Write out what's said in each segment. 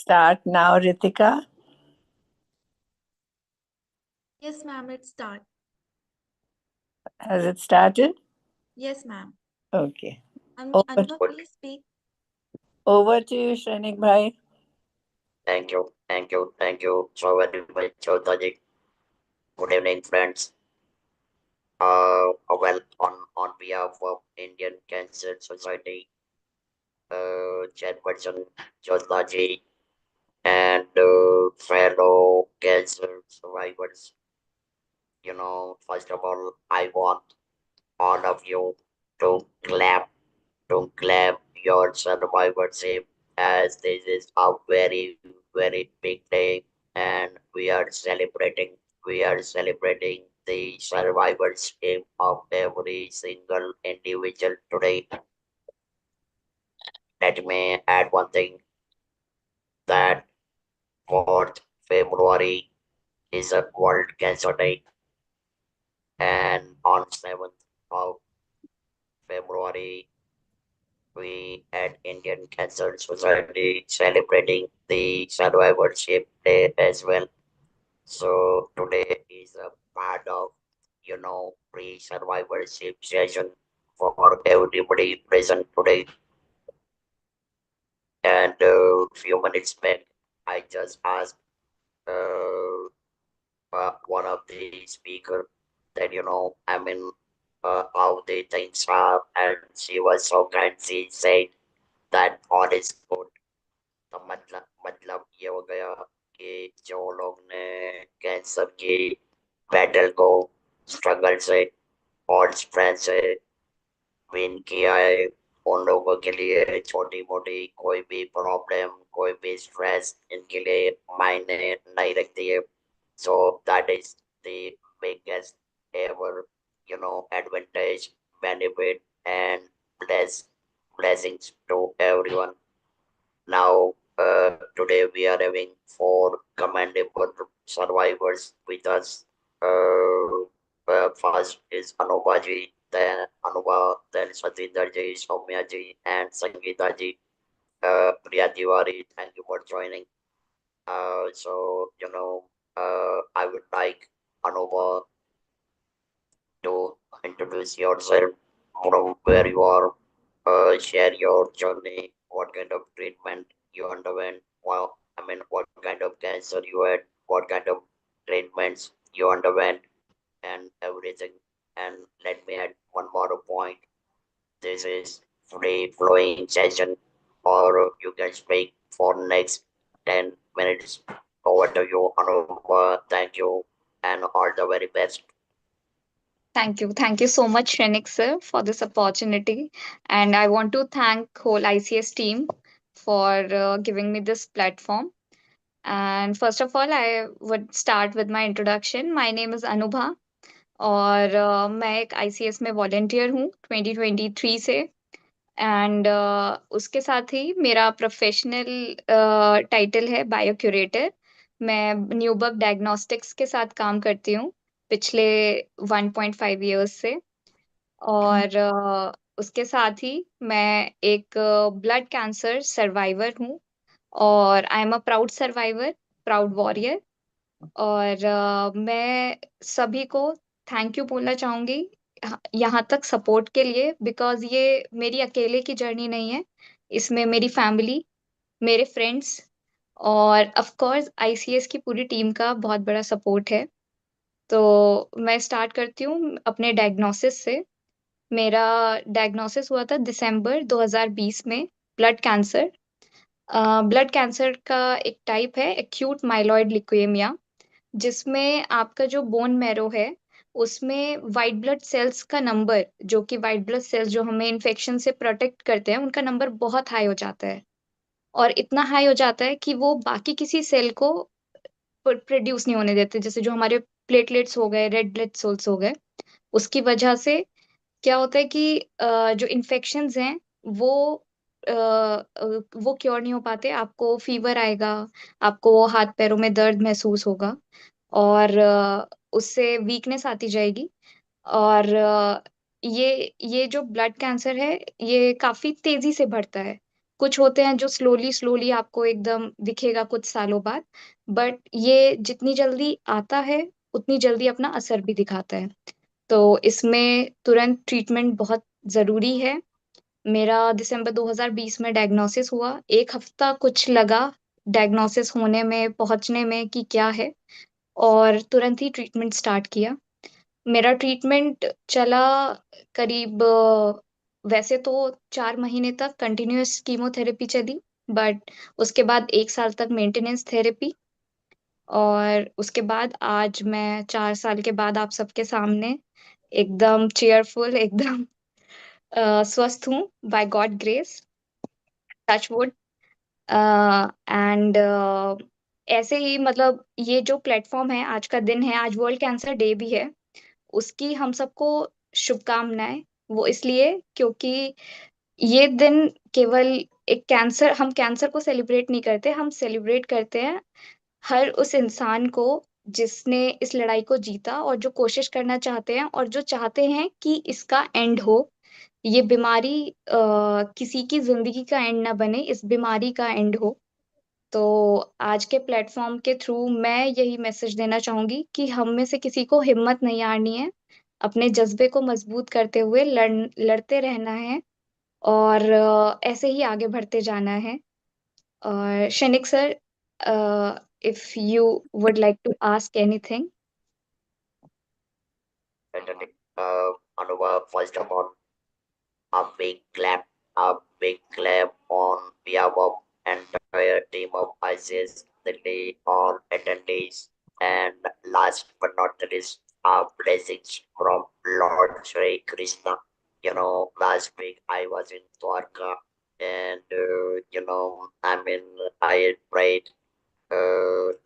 Start now, Ritika. Yes, ma'am, it start. Has it started? Yes, ma'am. Okay. Over, Anubha, please speak. over to you, Shrenik bhai. Thank you so very much, Chaudhary. Good evening, friends. Well, on behalf of Indian Cancer Society, Chairperson Chaudhary and fellow cancer survivors, first of all, I want all of you to clap your survivorship as this is a very big day and we are celebrating the survivorship of every single individual today. Let me add one thing that 4th February is a World Cancer Day and on 7th of February we at Indian Cancer Society celebrating the survivorship day as well. So today is a part of pre-survivorship session for everybody present today. And few minutes back, I just asked uh, one of the speaker that how the things are, and she was so kind. She said that all is good. तो मतलब ये हो गया कि जो लोग ने cancer की बैटल को स्ट्रगल से और स्ट्रेंथ से विन किया है उन लोगों के लिए छोटी मोटी कोई भी प्रॉब्लम कोई भी स्ट्रेस इनके लिए मायने नहीं रखती है so that is the biggest ever advantage benefit and blessings to everyone. Now, today we are having four commendable survivors with us. First is Anubaji, then Anuba, then Satinderji, Soumyaji, and Sangeetaji. Priya Tiwari, thank you for joining. I would like Anuba to introduce yourself from where you are, share your journey, what kind of treatment you underwent, well, what kind of cancer you had, what kind of treatments you underwent, and everything. And let me add one more point. This is free flowing session, or you can speak for next 10 minutes. Over to you, Anupa. Thank you, and all the very best. Thank you. Thank you so much, Shrenik sir, for this opportunity. And I want to thank whole ICS team for giving me this platform. And first of all, I would start with my introduction. My name is Anubha और मैं एक ICS में volunteer हूँ 2023 से and उसके साथ ही मेरा professional title है बायो क्यूरेटर। मैं न्यूबर्ग डायग्नोस्टिक्स के साथ काम करती हूँ पिछले 1.5 इयर्स से और उसके साथ ही मैं एक ब्लड कैंसर सर्वाइवर हूँ और I am a proud survivor, proud warrior. और मैं सभी को थैंक यू बोलना चाहूँगी यहाँ तक सपोर्ट के लिए बिकॉज़ ये मेरी अकेले की जर्नी नहीं है। इसमें मेरी फैमिली, मेरे फ्रेंड्स और ऑफ कोर्स आईसीएस की पूरी टीम का बहुत बड़ा सपोर्ट है। तो मैं स्टार्ट करती हूँ अपने डायग्नोसिस से। मेरा डायग्नोसिस हुआ था दिसंबर 2020 में ब्लड कैंसर। ब्लड कैंसर का एक टाइप है एक्यूट माइलॉइड ल्यूकेमिया जिसमें आपका जो बोन मैरो है उसमें वाइट ब्लड सेल्स का नंबर जो कि वाइट ब्लड सेल्स जो हमें इन्फेक्शन से प्रोटेक्ट करते हैं उनका नंबर बहुत हाई हो जाता है और इतना हाई हो जाता है कि वो बाकी किसी सेल को प्रोड्यूस नहीं होने देते। जैसे जो हमारे प्लेटलेट्स हो गए, रेड ब्लड सेल्स हो गए, उसकी वजह से क्या होता है कि जो इन्फेक्शंस हैं वो वो क्योर नहीं हो पाते। आपको फीवर आएगा, आपको हाथ पैरों में दर्द महसूस होगा और उससे वीकनेस आती जाएगी। और ये जो ब्लड कैंसर है ये काफी तेजी से बढ़ता है। कुछ होते हैं जो स्लोली स्लोली आपको एकदम दिखेगा कुछ सालों बाद, बट ये जितनी जल्दी आता है उतनी जल्दी अपना असर भी दिखाता है। तो इसमें तुरंत ट्रीटमेंट बहुत जरूरी है। मेरा दिसंबर 2020 में डायग्नोसिस हुआ, एक हफ्ता कुछ लगा डायग्नोसिस होने में, पहुंचने में कि क्या है, और तुरंत ही ट्रीटमेंट स्टार्ट किया। मेरा ट्रीटमेंट चला करीब वैसे तो 4 महीने तक कंटिन्यूअस कीमोथेरेपी चली, बट उसके बाद 1 साल तक मेंटेनेंस थेरेपी, और उसके बाद आज मैं 4 साल के बाद आप सबके सामने एकदम चेयरफुल, एकदम स्वस्थ हूँ, by God grace, touch wood. And ऐसे ही मतलब ये जो प्लेटफॉर्म है, आज का दिन है, आज वर्ल्ड कैंसर डे भी है, उसकी हम सबको शुभकामनाएं। वो इसलिए क्योंकि ये दिन केवल एक कैंसर, हम कैंसर को सेलिब्रेट नहीं करते, हम सेलिब्रेट करते हैं हर उस इंसान को जिसने इस लड़ाई को जीता, और जो कोशिश करना चाहते हैं और जो चाहते हैं कि इसका एंड हो। ये बीमारी किसी की जिंदगी का एंड ना बने, इस बीमारी का एंड हो। तो आज के प्लेटफॉर्म के थ्रू मैं यही मैसेज देना चाहूंगी कि हम में से किसी को हिम्मत नहीं हारनी है, अपने जज्बे को मजबूत करते हुए लड़ते रहना है, और ऐसे ही आगे बढ़ते जाना है। और Shanik sir, if you would like to ask anything. Anubhav, first of all, a big clap, a big clap on behalf of entire team of ICS Delhi, all attendees, and last but not the least, blessings from Lord Shri Krishna. Last week I was in Dwarka, and I prayed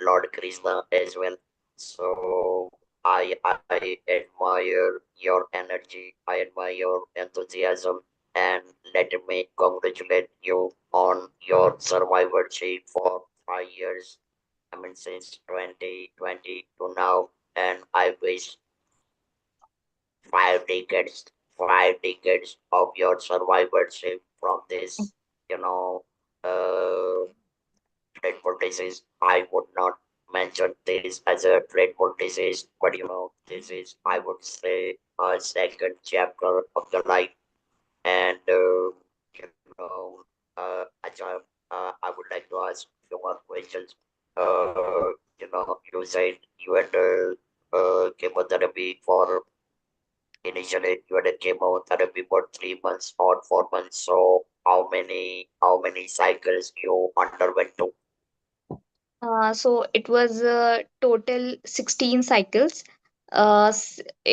Lord Krishna as well. So I admire your energy, I admire your enthusiasm, and let me congratulate you on your survivorship for 5 years. Since 2020 to now, and I wish 5 decades, 5 decades of your survivorship from this, you know, uh, dreadful disease. I would not mention this as a dreadful disease, but this is, I would say, a second chapter of the life. And, Ajay, I would like to ask you more questions. You said you had chemotherapy for, initially you had a chemotherapy for 3 months or 4 months. So how many cycles you underwent to? So it was total 16 cycles.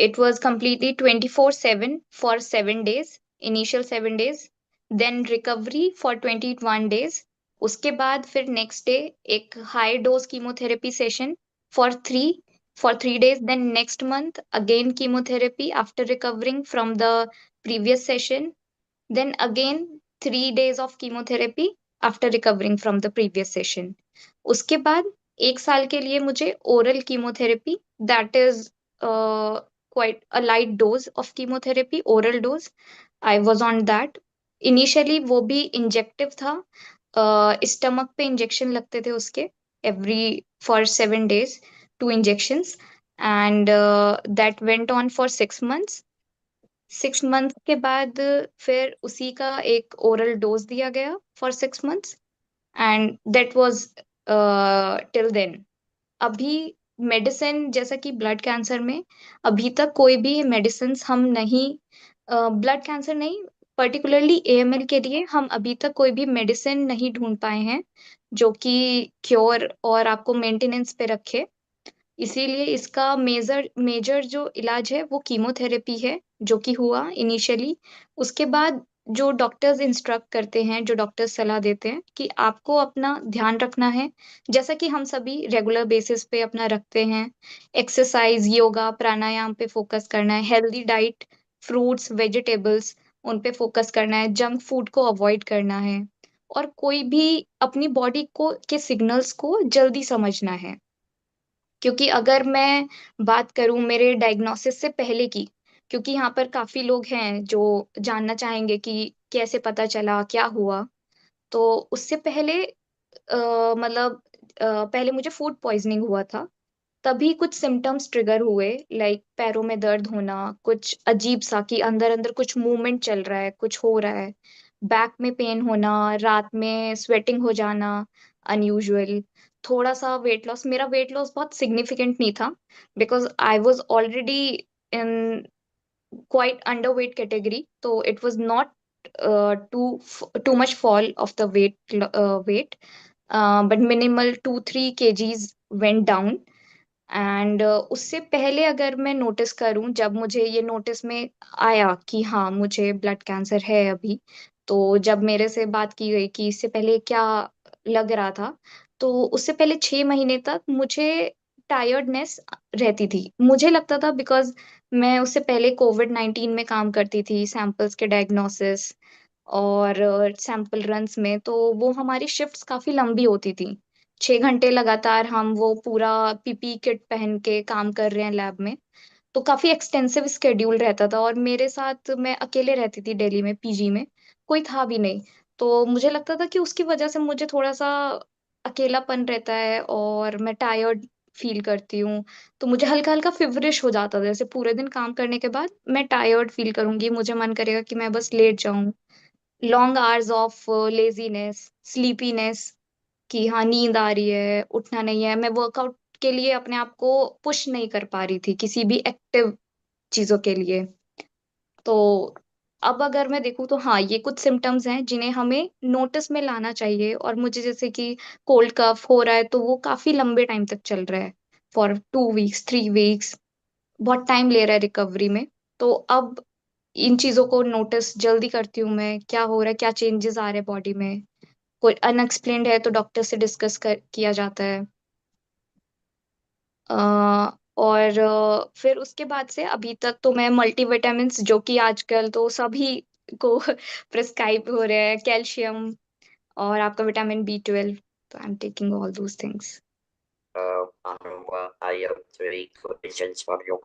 It was completely 24/7 for 7 days, initial 7 days, then recovery for 21 days. उसके बाद फिर next day एक high dose chemotherapy session for 3 days, then next month again chemotherapy after recovering from the previous session, then again 3 days of chemotherapy after recovering from the previous session. उसके बाद 1 साल के लिए मुझे oral chemotherapy, that is quite a light dose of chemotherapy, oral dose, I was on that. Initially वो भी injective था, stomach पे इंजेक्शन लगते थे उसके, every for 7 days, 2 injections, and that went on for 6 months। 6 months के बाद फिर उसी का एक ओरल डोज दिया गया for 6 months, and that was till then. अभी मेडिसिन, जैसा कि ब्लड कैंसर में अभी तक कोई भी मेडिसिन हम नहीं, ब्लड कैंसर नहीं, पर्टिकुलरली एएमएल के लिए हम अभी तक कोई भी मेडिसिन नहीं ढूंढ पाए हैं जो कि क्योर और आपको मेंटेनेंस पे रखे। इसीलिए इसका मेजर मेजर जो इलाज है वो कीमोथेरेपी है, जो कि हुआ इनिशियली। उसके बाद जो डॉक्टर्स इंस्ट्रक्ट करते हैं, जो डॉक्टर्स सलाह देते हैं कि आपको अपना ध्यान रखना है, जैसा कि हम सभी रेगुलर बेसिस पे अपना रखते हैं, एक्सरसाइज, योगा, प्राणायाम पे फोकस करना है, हेल्दी डाइट, फ्रूट्स, वेजिटेबल्स, उन पे फोकस करना है, जंक फूड को अवॉइड करना है, और कोई भी अपनी बॉडी को के सिग्नल्स को जल्दी समझना है। क्योंकि अगर मैं बात करूं मेरे डायग्नोसिस से पहले की, क्योंकि यहाँ पर काफी लोग हैं जो जानना चाहेंगे कि कैसे पता चला, क्या हुआ। तो उससे पहले मतलब पहले मुझे फूड पॉइजनिंग हुआ था। तभी कुछ सिम्टम्स ट्रिगर हुए, लाइक पैरों में दर्द होना, कुछ अजीब सा कि अंदर अंदर कुछ मूवमेंट चल रहा है, कुछ हो रहा है, बैक में पेन होना, रात में स्वेटिंग हो जाना अनयूजुअल, थोड़ा सा वेट लॉस। मेरा वेट लॉस बहुत सिग्निफिकेंट नहीं था because I was already in quite under weight category, तो it was not too much fall of the weight, but minimal 2-3 kgs went down. And उससे पहले अगर मैं नोटिस करूं, जब मुझे ये नोटिस में आया कि हाँ मुझे ब्लड कैंसर है अभी, तो जब मेरे से बात की गई कि इससे पहले क्या लग रहा था, तो उससे पहले 6 महीने तक मुझे टायर्डनेस रहती थी। मुझे लगता था बिकॉज मैं उससे पहले कोविड-19 में काम करती थी, सैंपल्स के डायग्नोसिस और सैंपल रन्स में, तो वो हमारी शिफ्ट्स काफी लंबी होती थी। 6 घंटे लगातार हम वो पूरा पीपी किट पहन के काम कर रहे हैं लैब में, तो काफी एक्सटेंसिव स्केड्यूल रहता था। और मेरे साथ, मैं अकेले रहती थी दिल्ली में पीजी में, कोई था भी नहीं। तो मुझे लगता था कि उसकी वजह से मुझे थोड़ा सा अकेलापन रहता है और मैं टायर्ड फील करती हूँ। तो मुझे हल्का हल्का फिवरिश हो जाता था, जैसे पूरे दिन काम करने के बाद मैं टायर्ड फील करूंगी, मुझे मन करेगा कि मैं बस लेट जाऊं। Long hours of laziness, sleepiness, कि हाँ नींद आ रही है, उठना नहीं है, मैं वर्कआउट के लिए अपने आप को पुश नहीं कर पा रही थी किसी भी एक्टिव चीजों के लिए। तो अब अगर मैं देखूँ तो हाँ, ये कुछ सिम्टम्स हैं जिन्हें हमें नोटिस में लाना चाहिए। और मुझे जैसे कि कोल्ड कफ हो रहा है, तो वो काफी लंबे टाइम तक चल रहा है, फॉर 2 वीक्स 3 वीक्स, बहुत टाइम ले रहा है रिकवरी में। तो अब इन चीजों को नोटिस जल्दी करती हूँ मैं, क्या हो रहा है, क्या चेंजेस आ रहे हैं बॉडी में, कोई अनएक्सप्लेन्ड है तो डॉक्टर से डिस्कस किया जाता है। अ, और फिर उसके बाद से अभी तक तो मैं मल्टीविटामिन्स, जो कि आजकल तो सभी को प्रिस्क्राइब हो रहे हैं, कैल्शियम और आपका विटामिन B12, तो I am taking all those things. Anuba, I have three questions for you.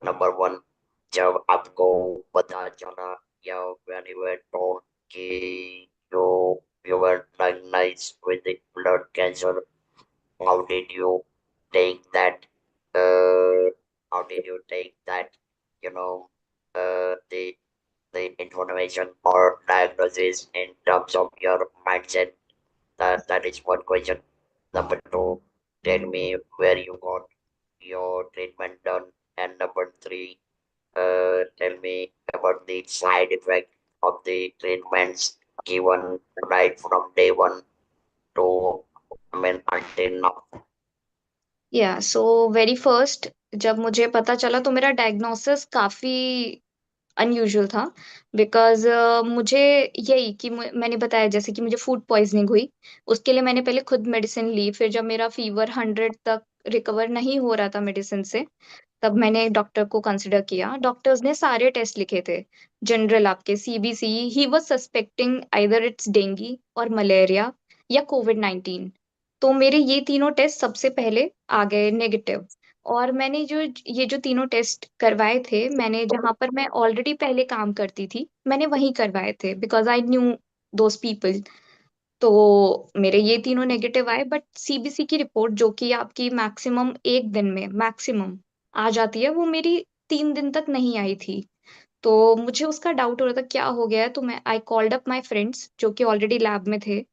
Number one, जब आपको पता चला या when you were told कि you were diagnosed with the blood cancer, how did you take that? How did you take that? You know, the information or diagnosis in terms of your mindset. That is one question. Number two, tell me where you got your treatment done. And number three, tell me about the side effect of the treatments given right from day one to, I mean, until now. या so very first, जब मुझे पता चला तो मेरा diagnosis काफी unusual था। Because मुझे यही कि मैंने बताया जैसे कि मुझे फूड पॉइजनिंग हुई, उसके लिए मैंने पहले खुद मेडिसिन ली। फिर जब मेरा फीवर 100 तक रिकवर नहीं हो रहा था मेडिसिन से, तब मैंने एक डॉक्टर को कंसिडर किया। डॉक्टर्स ने सारे टेस्ट लिखे थे, जनरल आपके CBC. He was suspecting either it's dinghy और मलेरिया या कोविड-19। तो मेरे ये तीनों टेस्ट सबसे पहले आ गए नेगेटिव। और मैंने जो ये जो तीनों टेस्ट करवाए थे, मैंने जहां पर मैं ऑलरेडी पहले काम करती थी, मैंने वहीं करवाए थे because I knew those people. तो मेरे ये तीनों नेगेटिव आए, बट सीबीसी की रिपोर्ट जो कि आपकी मैक्सिमम एक दिन में मैक्सिमम आ जाती है, वो मेरी 3 दिन तक नहीं आई थी। तो मुझे उसका डाउट हो रहा था क्या हो गया है। तो मैं I called up my friends जो कि ऑलरेडी लैब में थे।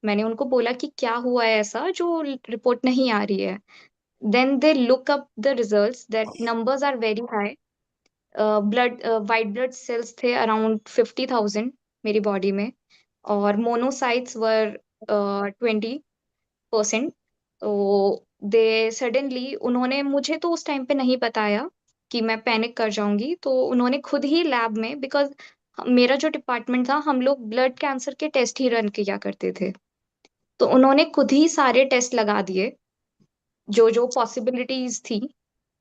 मैंने उनको बोला कि क्या हुआ है ऐसा जो रिपोर्ट नहीं आ रही है। Then they look up the results, that numbers are very high. Blood white blood cells थे अराउंड 50,000 मेरी बॉडी में, और मोनोसाइट्स वर 20%। तो दे सडनली, उन्होंने मुझे तो उस टाइम पे नहीं बताया कि मैं पैनिक कर जाऊंगी, तो उन्होंने खुद ही लैब में, बिकॉज मेरा जो डिपार्टमेंट था, हम लोग ब्लड कैंसर के टेस्ट ही रन किया करते थे, तो उन्होंने खुद ही सारे टेस्ट लगा दिए जो जो पॉसिबिलिटीज थी।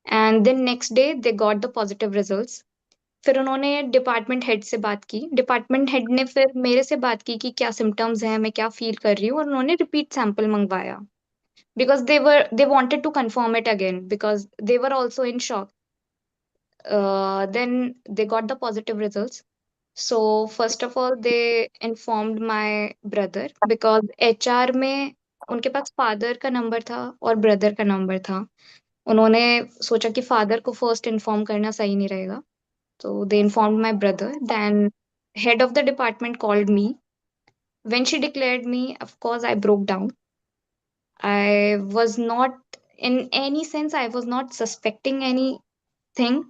And then next day they got the positive results. फिर उन्होंने डिपार्टमेंट हेड से बात की, डिपार्टमेंट हेड ने फिर मेरे से बात की कि क्या सिम्टम्स हैं, मैं क्या फील कर रही हूँ, और उन्होंने रिपीट सैंपल मंगवाया because they wanted to confirm it again because they were also in shock. Then they got the positive results. So first of all, they informed my brother because HR में उनके पास father का number था और brother का number था। उन्होंने सोचा कि फादर को फर्स्ट इन्फॉर्म करना सही नहीं रहेगा, तो they informed my brother. Then head of the department called me. When she declared me, of course, I broke down. I was not, in any sense, I was not suspecting anything.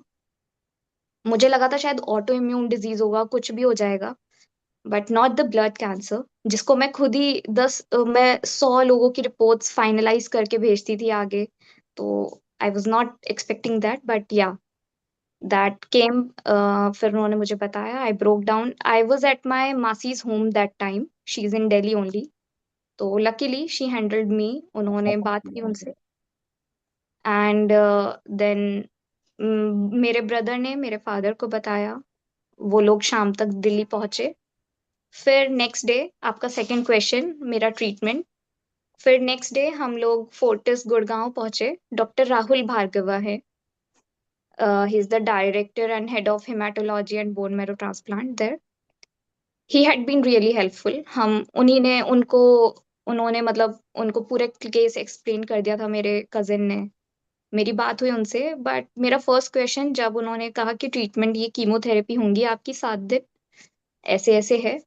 मुझे लगा था शायद auto immune disease होगा, कुछ भी हो जाएगा, but not the blood cancer, जिसको मैं खुद ही मैं 100 लोगों की रिपोर्ट्स फाइनलाइज करके भेजती थी आगे। तो I was not expecting that, but या दैट केम। फिर उन्होंने मुझे बताया, I broke down. I was at my masses home that time, she is in Delhi only. तो लकीली शी हैंडल्ड मी, उन्होंने बात की उनसे। एंड देन मेरे ब्रदर ने मेरे फादर को बताया, वो लोग शाम तक दिल्ली पहुंचे। फिर नेक्स्ट डे, आपका सेकंड क्वेश्चन, मेरा ट्रीटमेंट। फिर नेक्स्ट डे हम लोग फोर्टिस गुड़गांव पहुंचे। डॉक्टर राहुल भार्गवा है, he is the director and head of haematology and bone marrow transplant there. He had been really helpful. हम उन्हीं ने उनको उन्होंने मतलब उनको पूरे केस एक्सप्लेन कर दिया था, मेरे कजिन ने। मेरी बात हुई उनसे, बट मेरा फर्स्ट क्वेश्चन जब उन्होंने कहा कि ट्रीटमेंट ये कीमोथेरेपी होंगी आपकी 7 दिन, ऐसे ऐसे है,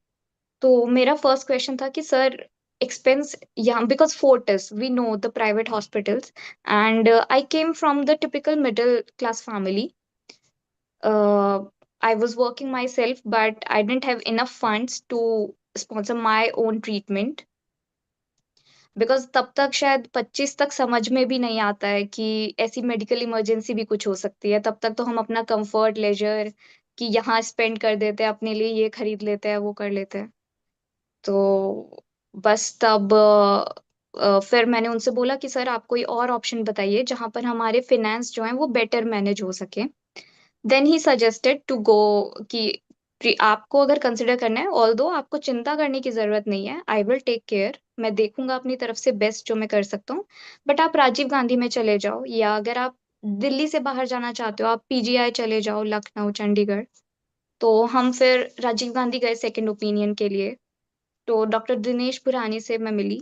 तो मेरा फर्स्ट क्वेश्चन था कि सर एक्सपेंस यहाँ, because Fortis we know the private hospitals, and I came from the typical middle class family. I was working myself, but I didn't have enough funds to sponsor my own treatment. Because तब तक शायद 25 तक समझ में भी नहीं आता है कि ऐसी मेडिकल इमरजेंसी भी कुछ हो सकती है। तब तक तो हम अपना कंफर्ट लेजर कि यहाँ स्पेंड कर देते हैं, अपने लिए ये खरीद लेते हैं, वो कर लेते हैं। तो बस तब फिर मैंने उनसे बोला कि सर आप कोई और ऑप्शन बताइए जहां पर हमारे फिनेंस जो है वो बेटर मैनेज हो सके। Then he suggested to go कि आपको अगर कंसिडर करना है, ऑल्दो आपको चिंता करने की जरूरत नहीं है, आई विल टेक केयर, मैं देखूंगा अपनी तरफ से बेस्ट जो मैं कर सकता हूँ, बट आप राजीव गांधी में चले जाओ, या अगर आप दिल्ली से बाहर जाना चाहते हो आप पीजीआई चले जाओ, लखनऊ, चंडीगढ़। तो हम फिर राजीव गांधी गए सेकेंड ओपिनियन के लिए। तो डॉक्टर दिनेश पुरानी से मैं मिली।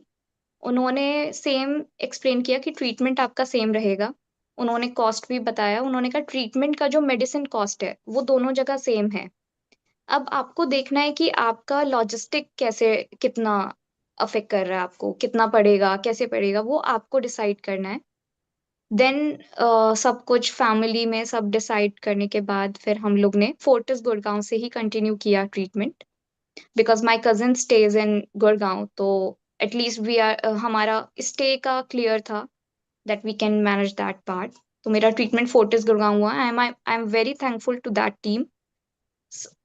उन्होंने सेम एक्सप्लेन किया कि ट्रीटमेंट आपका सेम रहेगा। उन्होंने कॉस्ट भी बताया। उन्होंने कहा ट्रीटमेंट का जो मेडिसिन कॉस्ट है वो दोनों जगह सेम है। अब आपको देखना है कि आपका लॉजिस्टिक कैसे, कितना अफेक्ट कर रहा है, आपको कितना पड़ेगा, कैसे पड़ेगा, वो आपको डिसाइड करना है। देन सब कुछ फैमिली में सब डिसाइड करने के बाद फिर हम लोग ने फोर्टिस गुड़गांव से ही कंटिन्यू किया treatment, because my cousin stage in Gurgaon. तो एटलीस्ट वी आर, हमारा स्टे का क्लियर था that we can manage that part. तो मेरा ट्रीटमेंट फोर्टिस गुड़गांव हुआ। I am very thankful to that team.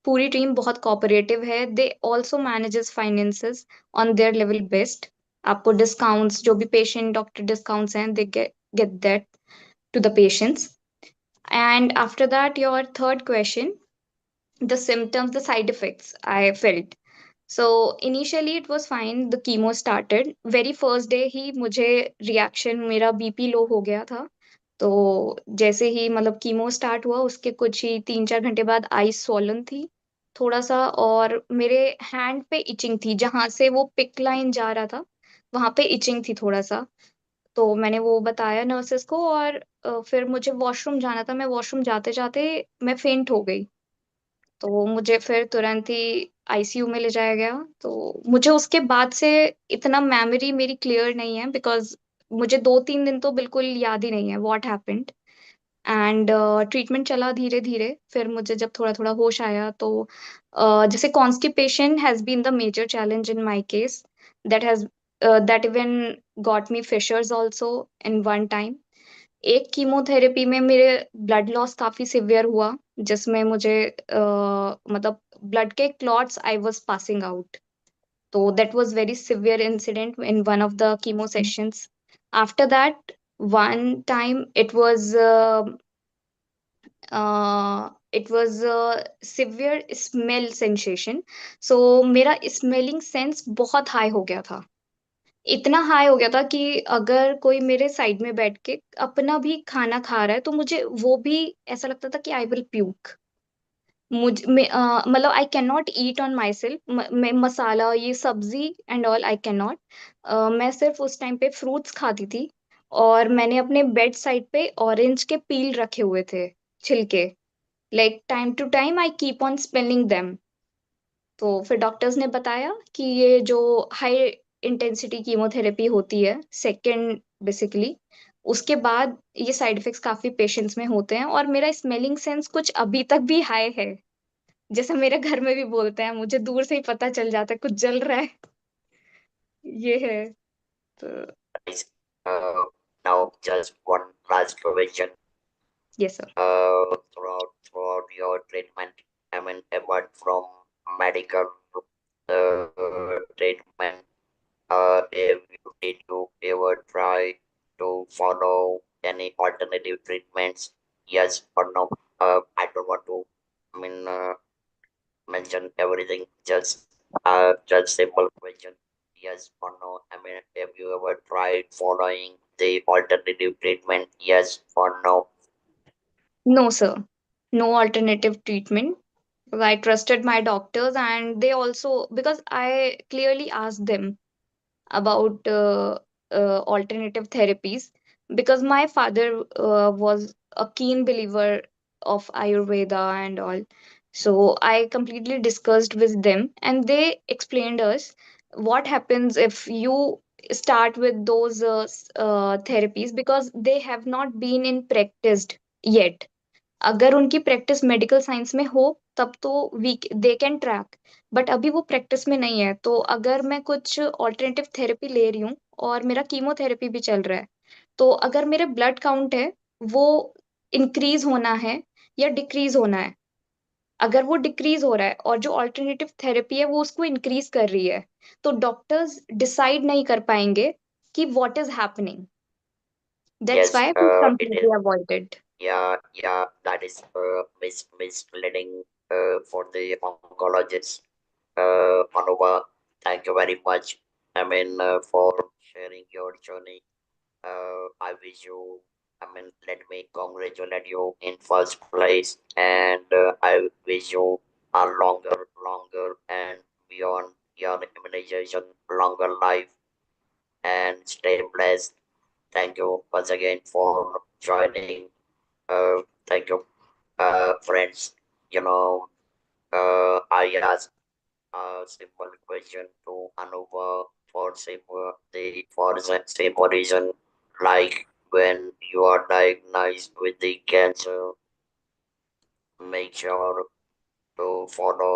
पूरी टीम बहुत कोऑपरेटिव है। They also manages finances on their level best. आपको डिस्काउंट्स, जो भी पेशेंट डॉक्टर डिस्काउंट्स हैं, they get that to the patients. And after that your third question, the symptoms, the side effects I felt. So initially it was fine. The chemo started. Very first day ही मुझे reaction, मेरा BP low हो गया था। तो जैसे ही मतलब chemo start हुआ उसके कुछ ही 3-4 घंटे बाद आई स्वॉलन थी थोड़ा सा, और मेरे हैंड पे इचिंग थी, जहां से वो पिक लाइन जा रहा था वहां पे इचिंग थी थोड़ा सा। तो मैंने वो बताया नर्सेस को, और फिर मुझे वॉशरूम जाना था। मैं वॉशरूम जाते जाते मैं फेंट हो गई। तो मुझे फिर तुरंत ही आईसीयू में ले जाया गया। तो मुझे उसके बाद से इतना मेमोरी मेरी क्लियर नहीं है, बिकॉज मुझे 2-3 दिन तो बिल्कुल याद ही नहीं है व्हाट हैपेंड। एंड ट्रीटमेंट चला धीरे धीरे। फिर मुझे जब थोड़ा थोड़ा होश आया तो जैसे constipation has been the major challenge in my case, that has that even got me fissures also in one time. एक कीमोथेरेपी में मेरे ब्लड लॉस काफी सिवियर हुआ, जिसमें मुझे मतलब ब्लड के clots I was passing out. तो that was very severe incident in one of the chemo sessions. After that one time it was a severe smell sensation. So मेरा smelling sense बहुत high हो गया था। इतना high हो गया था कि अगर कोई मेरे साइड में बैठ के अपना भी खाना खा रहा है तो मुझे वो भी ऐसा लगता था कि आई विल प्यूक। मतलब I can not eat on my self, मैं मसाला ये सब्जी and all I can not. मैं सिर्फ उस टाइम पे फ्रूट्स खाती थी, और मैंने अपने बेड साइड पे ऑरेंज के पील रखे हुए थे, छिलके, like time to time I keep on spelling them. तो फिर डॉक्टर्स ने बताया कि ये जो हाई इंटेंसिटी कीमोथेरेपी होती है, सेकेंड बेसिकली, उसके बाद ये साइड इफेक्ट्स काफी पेशेंट्स में होते हैं, और मेरा स्मेलिंग सेंस कुछ अभी तक भी हाई है। जैसे मेरे घर में भी बोलते हैं, मुझे दूर से ही पता चल जाता है कुछ जल रहा है। ये है। तो Nice. Now just one last question. ये sir. Throughout your treatment, I mean, apart from medical treatment, did you ever try to follow any alternative treatments? Yes or no? I don't want to, I mean, mention everything. Just simple question. Yes or no? I mean, have you ever tried following the alternative treatment? Yes or no? No sir, no alternative treatment. I trusted my doctors, and they also, because I clearly asked them about alternative therapies, because my father was a keen believer of Ayurveda and all. So I completely discussed with them, and they explained us what happens if you start with those therapies, because they have not been in practiced yet. अगर उनकी practice medical science में हो तब तो we they can track, but अभी वो practice में नहीं है। तो अगर मैं कुछ ऑल्टरनेटिव थेरेपी ले रही हूँ और मेरा कीमोथेरेपी भी चल रहा है, तो अगर मेरे ब्लड काउंट है वो इंक्रीज होना है या डिक्रीज होना है। अगर वो डिक्रीज हो रहा है और जो ऑल्टरनेटिव थेरेपी है वो उसको इंक्रीज कर रही है, तो डॉक्टर्स डिसाइड नहीं कर पाएंगे कि what is happening. That's Yes, why we it is. Completely avoided. Yeah, that is misleading for the oncologist. Anuba, thank you very much. I mean, for sharing your journey. I wish you, I mean, let me congratulate you in first place, and I wish you a longer, and beyond your immunization, longer life, and stay blessed. Thank you once again for joining. Thank you, friends. You know, I asked a simple question to Anuva for same reason, like when you are diagnosed with the cancer, make sure to follow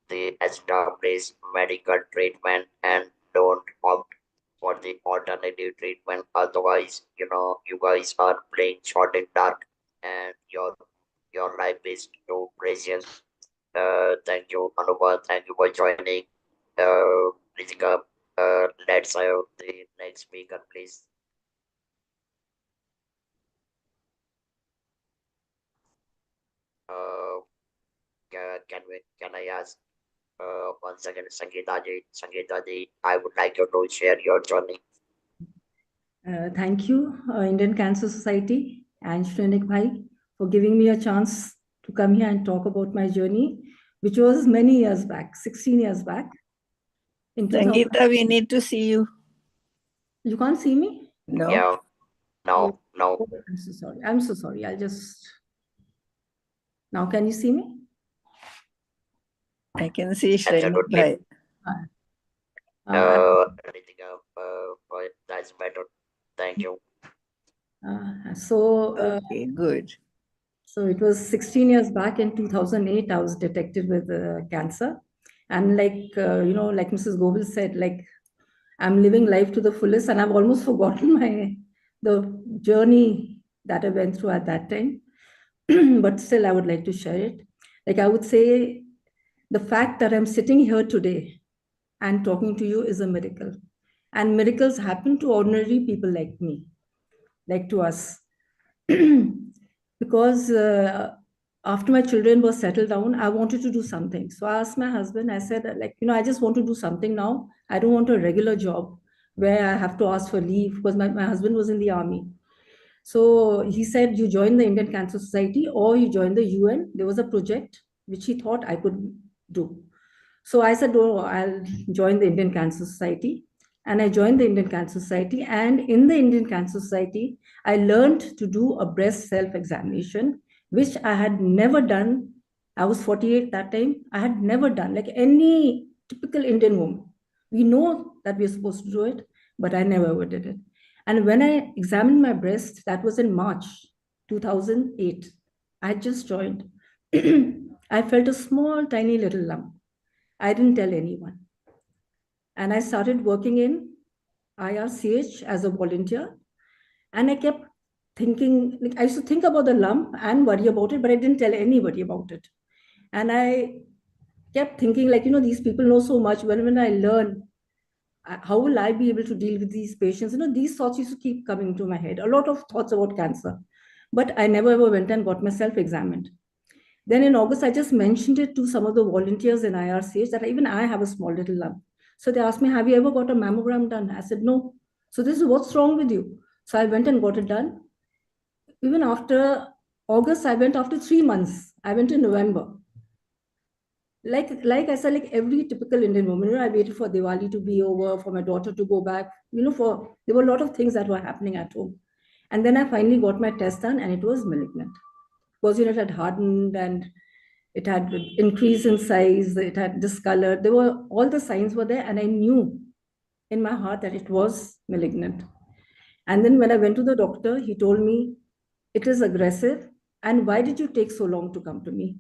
the established medical treatment and don't opt for the alternative treatment. Otherwise, you guys are playing short in dark, and your life is too precious. Thank you, Anuba. Thank you for joining. Ritika, let's have the next speaker, please. Uh, can I ask once again, Sangeeta ji, I would like you to share your journey. Thank you, Indian Cancer Society and Shrenik Bhai, for giving me a chance to come here and talk about my journey, which was many years back, 16 years back. In 2000, Sangeeta, we need to see you. you can't see me? No. Yeah, no. Oh, I'm so sorry. I'm so sorry. I'll just. Now, can you see me? I can see Shrenik Absolutely. Bhai. Ritika, that's better. Thank you. Okay, good. So it was 16 years back in 2008, I was detected with cancer. And like Mrs. Govind said, like I'm living life to the fullest, and I've almost forgotten the journey that I went through at that time. But still, I would like to share it. Like I would say, the fact that I'm sitting here today and talking to you is a miracle. And miracles happen to ordinary people like me, like to us. Because after my children were settled down, I wanted to do something. So I asked my husband, I said, I just want to do something now. I don't want a regular job where I have to ask for leave, because my husband was in the army. So he said, you join the Indian Cancer Society or you join the UN. There was a project which he thought I could do. So I said, oh, I'll join the Indian Cancer Society. And I joined the Indian Cancer Society. And in the Indian Cancer Society, I learned to do a breast self-examination, which I had never done. I was 48 that time. I had never done, like any typical Indian woman. We know that we're supposed to do it, but I never ever did it. And when I examined my breast, that was in March 2008. I had just joined. I felt a small, tiny little lump. I didn't tell anyone. And I started working in IRCH as a volunteer. And I kept thinking, like, I used to think about the lump and worry about it, but I didn't tell anybody about it. And I kept thinking, like, these people know so much. When I learn, how will I be able to deal with these patients? These thoughts used to keep coming to my head, a lot of thoughts about cancer. But I never ever went and got myself examined. Then in August, I just mentioned it to some of the volunteers in IRCH that even I have a small little lump. So they asked me, have you ever got a mammogram done? I said, no. So this is what's wrong with you. So I went and got it done. Even after August, I went after 3 months. I went in November. Like I said, like every typical Indian woman, I waited for Diwali to be over, for my daughter to go back, there were a lot of things that were happening at home. And then I finally got my test done and it was malignant. Because, it had hardened and it had increased in size, it had discolored. All the signs were there, and I knew in my heart that it was malignant. And then when I went to the doctor, he told me, it is aggressive. And why did you take so long to come to me?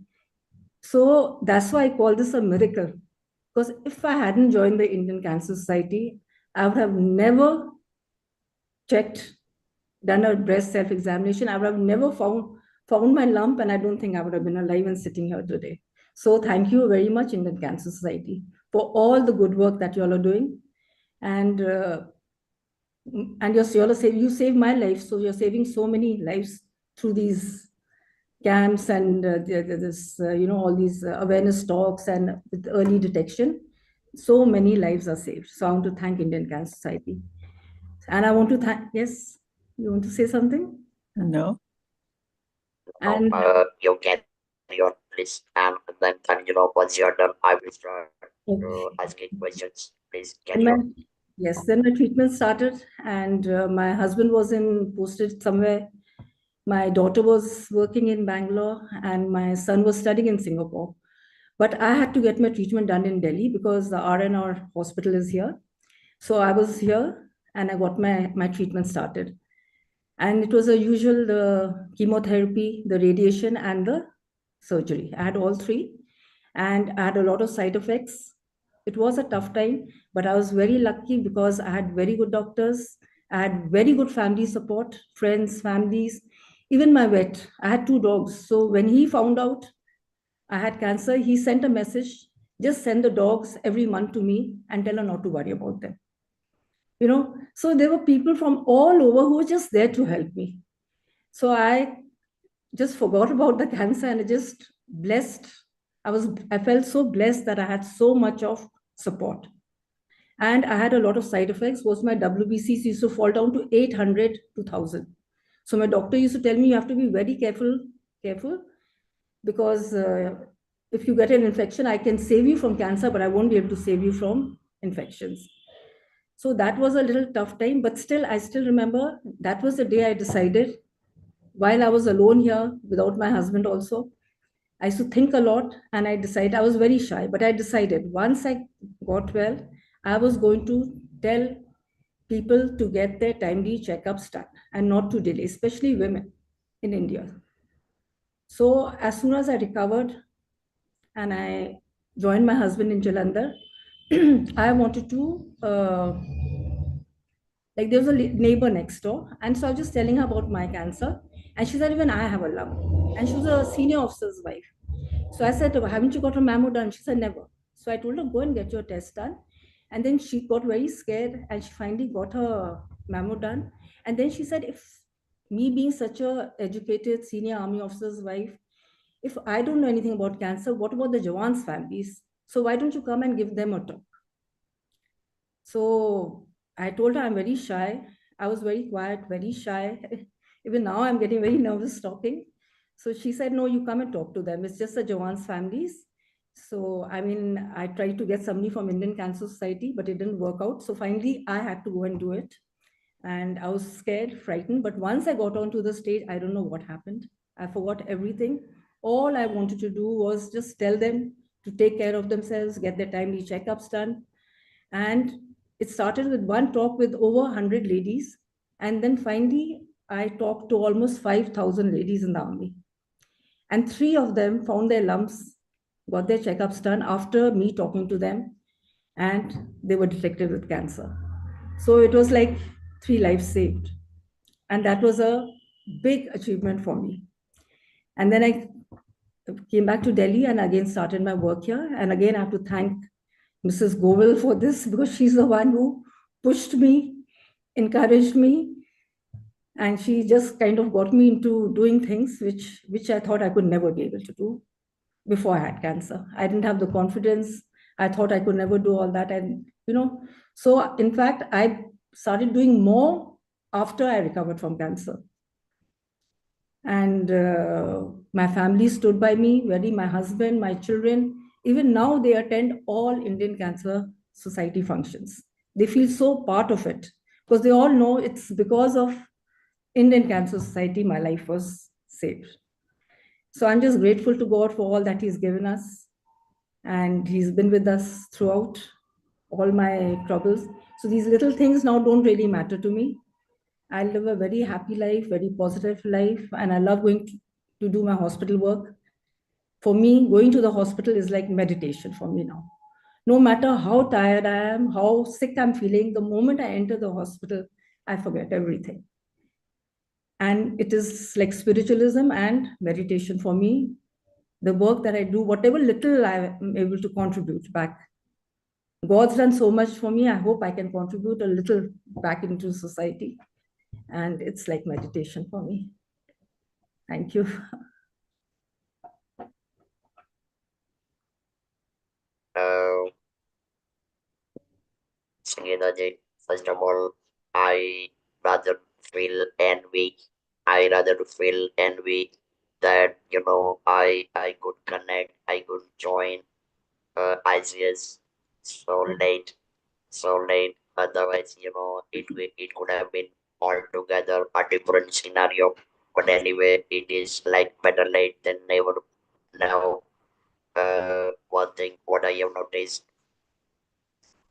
So that's why I call this a miracle. Because if I hadn't joined the Indian Cancer Society, I would have never checked, done a breast self-examination. I would have never found my lump, and I don't think I would have been alive and sitting here today. So thank you very much, Indian Cancer Society, for all the good work that you all are doing. And you saved my life, so you're saving so many lives through these camps and all these awareness talks and with early detection. So many lives are saved. So I want to thank Indian Cancer Society. And I want to thank, yes, you want to say something? No. And You carry on, please. And then, once you're done, I will start asking questions. Please carry on. yes, then my treatment started, and my husband was posted somewhere. My daughter was working in Bangalore, and my son was studying in Singapore. But I had to get my treatment done in Delhi because the RNR hospital is here. So I was here, and I got my treatment started. And it was a usual, the chemotherapy, the radiation, and the surgery. I had all three, and I had a lot of side effects. It was a tough time, but I was very lucky because I had very good doctors. I had very good family support, friends, families, even my vet. I had 2 dogs. So when he found out I had cancer, he sent a message, just send the dogs every month to me and tell her not to worry about them. So there were people from all over who were just there to help me. So I just forgot about the cancer and I just blessed. I felt so blessed that I had so much of support. And I had a lot of side effects. Was my WBCs used to fall down to 800 to 1000. So my doctor used to tell me you have to be very careful, because if you get an infection, I can save you from cancer, but I won't be able to save you from infections. So that was a little tough time, but still, I still remember that was the day I decided, while I was alone here without my husband also, I used to think a lot and I decided, I was very shy, but I decided once I got well, I was going to tell people to get their timely checkups done and not to delay, especially women in India. So as soon as I recovered and I joined my husband in Jalandhar, I wanted to, like there was a neighbor next door. And so I was just telling her about my cancer. And she said, even I have a lump. And she was a senior officer's wife. So I said, haven't you got a mammo done? She said, never. So I told her, go and get your test done. And then she got very scared and she finally got her mammo done. And then she said, if me being such a educated senior army officer's wife, if I don't know anything about cancer, what about the Jawans' families? So why don't you come and give them a talk? So I told her I'm very shy. I was very quiet, very shy. Even now I'm getting very nervous talking. So she said, no, you come and talk to them. It's just the Jawan's families. So, I mean, I tried to get somebody from Indian Cancer Society, but it didn't work out. So finally, I had to go and do it. And I was scared, frightened. But once I got onto the stage, I don't know what happened. I forgot everything. All I wanted to do was just tell them to take care of themselves, get their timely checkups done. And it started with one talk with over 100 ladies. And then finally, I talked to almost 5,000 ladies in the army. And 3 of them found their lumps, got their checkups done after me talking to them, and they were detected with cancer. So it was like 3 lives saved. And that was a big achievement for me. And then I came back to Delhi and again started my work here. And again, I have to thank Mrs. Govil for this because she's the one who pushed me, encouraged me, and she just kind of got me into doing things which I thought I could never be able to do before I had cancer. I didn't have the confidence. I thought I could never do all that. And, so in fact, I started doing more after I recovered from cancer. And my family stood by me, very, my husband, my children. Even now, they attend all Indian Cancer Society functions. They feel so part of it because they all know it's because of Indian Cancer Society my life was saved. So I'm just grateful to God for all that He's given us. And He's been with us throughout all my troubles. So these little things now don't really matter to me. I live a very happy life, very positive life, and I love going to do my hospital work. For me, going to the hospital is like meditation for me now. No matter how tired I am, how sick I'm feeling, the moment I enter the hospital, I forget everything. And it is like spiritualism and meditation for me. The work that I do, whatever little I'm able to contribute back. God's done so much for me. I hope I can contribute a little back into society. And it's like meditation for me. Thank you. Uh, Sangeeta, first of all, I rather feel envy. I rather feel envy that I could connect, I could join ICS so late, so late. Otherwise, it could have been altogether a different scenario. But anyway, it is like better late than never. Now, one thing what I have noticed,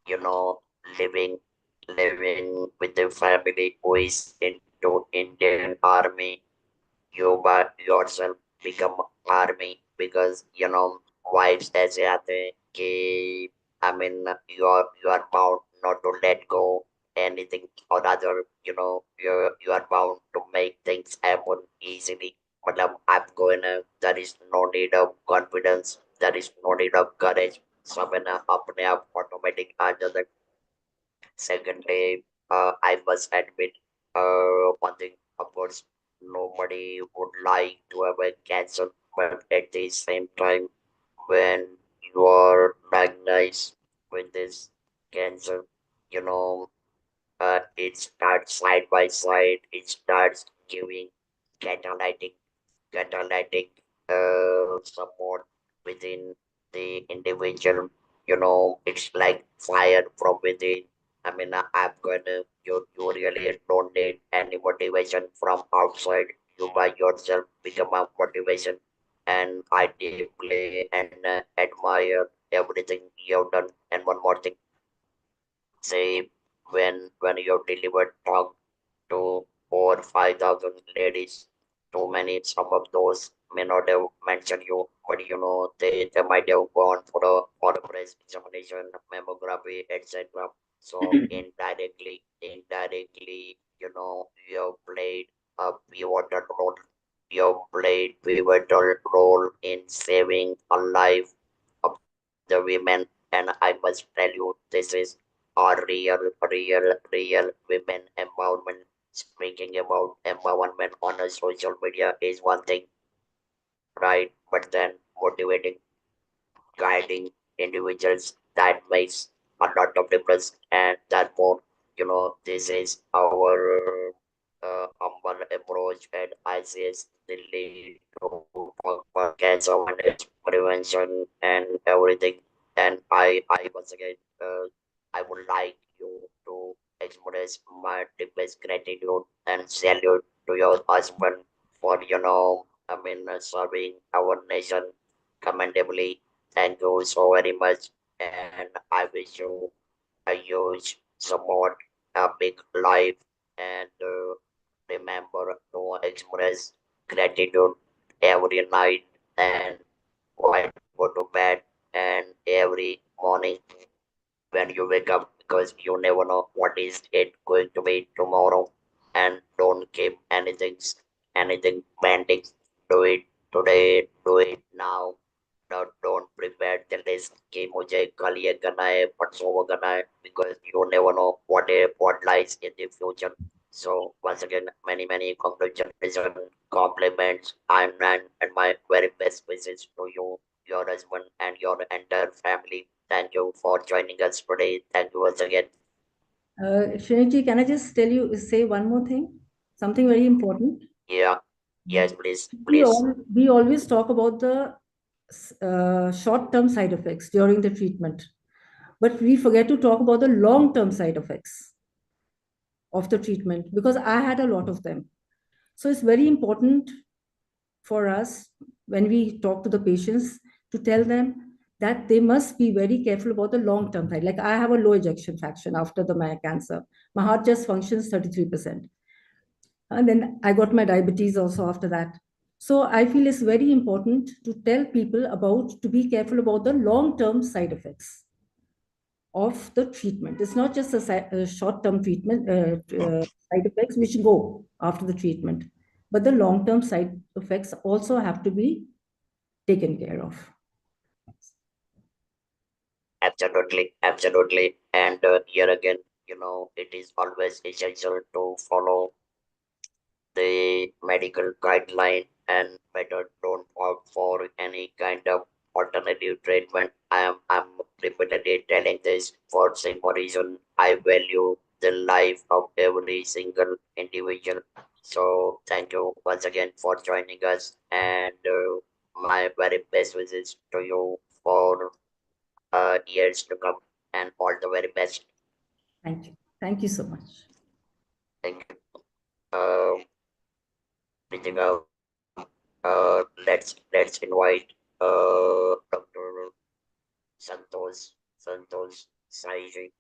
you know, living with the family who is into Indian army, you by yourself become army because wives ऐसे आते हैं कि I mean you are bound not to let go anything or other, you are bound to make things happen easily. मतलब आपको है ना, there is no need of confidence, there is no need of courage, सब है ना अपने आप automatic आ जाता है. Secondly, I must admit one thing, of course, nobody would like to have a cancer, but at the same time, when you are diagnosed with this cancer, you know, it starts side by side, it starts giving catalytic catalytic support within the individual. It's like fire from within. I mean, I'm gonna you really don't need any motivation from outside. You by yourself become a motivation, and I deeply and admire everything you've done. And one more thing, say when you delivered talk to over 5,000 ladies. Too many, some of those may not have mentioned you, but they might have gone for a breast examination, mammography, etc. So indirectly, you have played a pivotal role. You have played pivotal role in saving a life of the women, and I must tell you, this is real women empowerment. Speaking about empowerment on a social media is one thing, right? But then motivating, guiding individuals, that makes a lot of difference. And that more, this is our humble approach at ICS Delhi to talk about cancer awareness, prevention, and everything. And I once again, I would like you to express my deepest gratitude and salute to your husband for, serving our nation commendably. Thank you so very much, and I wish you a huge support, a big life, and remember to express gratitude every night and while you go to bed and every morning when you wake up, because you never know what is it going to be tomorrow. And don't keep anything pending. Do it today, do it now. Don't prepare the list कि मुझे कल ये करना है परसों वो करना है, because you never know what lies in the future. So once again, many congratulations, compliments, and my very best wishes to you, your husband, and your entire family. Thank you for joining us today. Thank you once again. Shrenik ji, can I just say one more thing? Something very important. Yeah, yes, please, We please. all we always talk about the short-term side effects during the treatment, but we forget to talk about the long-term side effects of the treatment because I had a lot of them. So it's very important for us when we talk to the patients to tell them that they must be very careful about the long-term side. Like I have a low ejection fraction after my cancer. My heart just functions 33%. And then I got my diabetes also after that. So I feel it's very important to tell people to be careful about the long-term side effects of the treatment. It's not just a short-term treatment side effects which go after the treatment, but the long-term side effects also have to be taken care of. Absolutely. And here again, it is always essential to follow the medical guideline and better don't opt for any kind of alternative treatment. I'm repeatedly telling this for simple reason. I value the life of every single individual. So thank you once again for joining us, and my very best wishes to you for years to come, and all the very best. Thank you. Thank you so much. Thank you. Ritika, let's invite Dr. Santosh Saiji.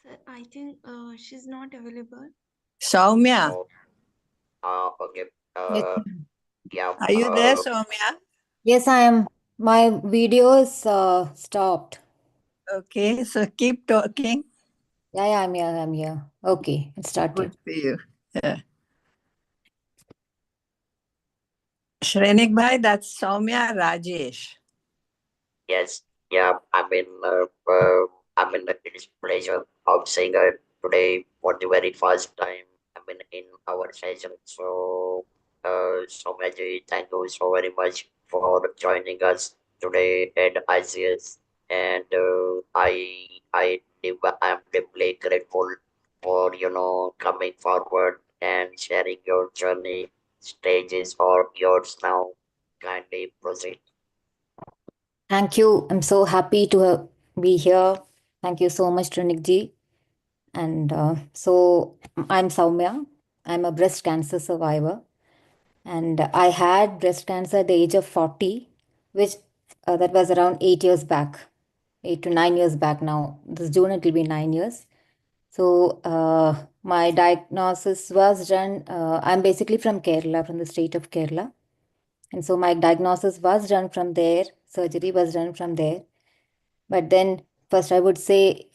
Sir, I think she's not available. Soumya, Oh, okay. Yes, Yeah. are you there, Soumya? yes, I am. My video is stopped. Okay, so keep talking. Yeah, I'm here. I'm here. Okay, it started. Good for you. Yeah. Shrenik bhai, that's Soumya Rajesh. Yes. Yeah. It is pleasure of seeing her today for the very first time. In our session. So, Soumya, thank you so very much for joining us today at ICS, and I'm deeply grateful for coming forward and sharing your journey. Stages are yours now. Kindly proceed. Thank you. I'm so happy to be here. Thank you so much, Shrenik ji. And I'm Soumya. I'm a breast cancer survivor. And I had breast cancer at the age of 40, which that was around 8 years back, 8 to 9 years back now. This June, it will be 9 years. So my diagnosis was done. I'm basically from Kerala, from the state of Kerala. And so my diagnosis was done from there. Surgery was done from there. But then first I would say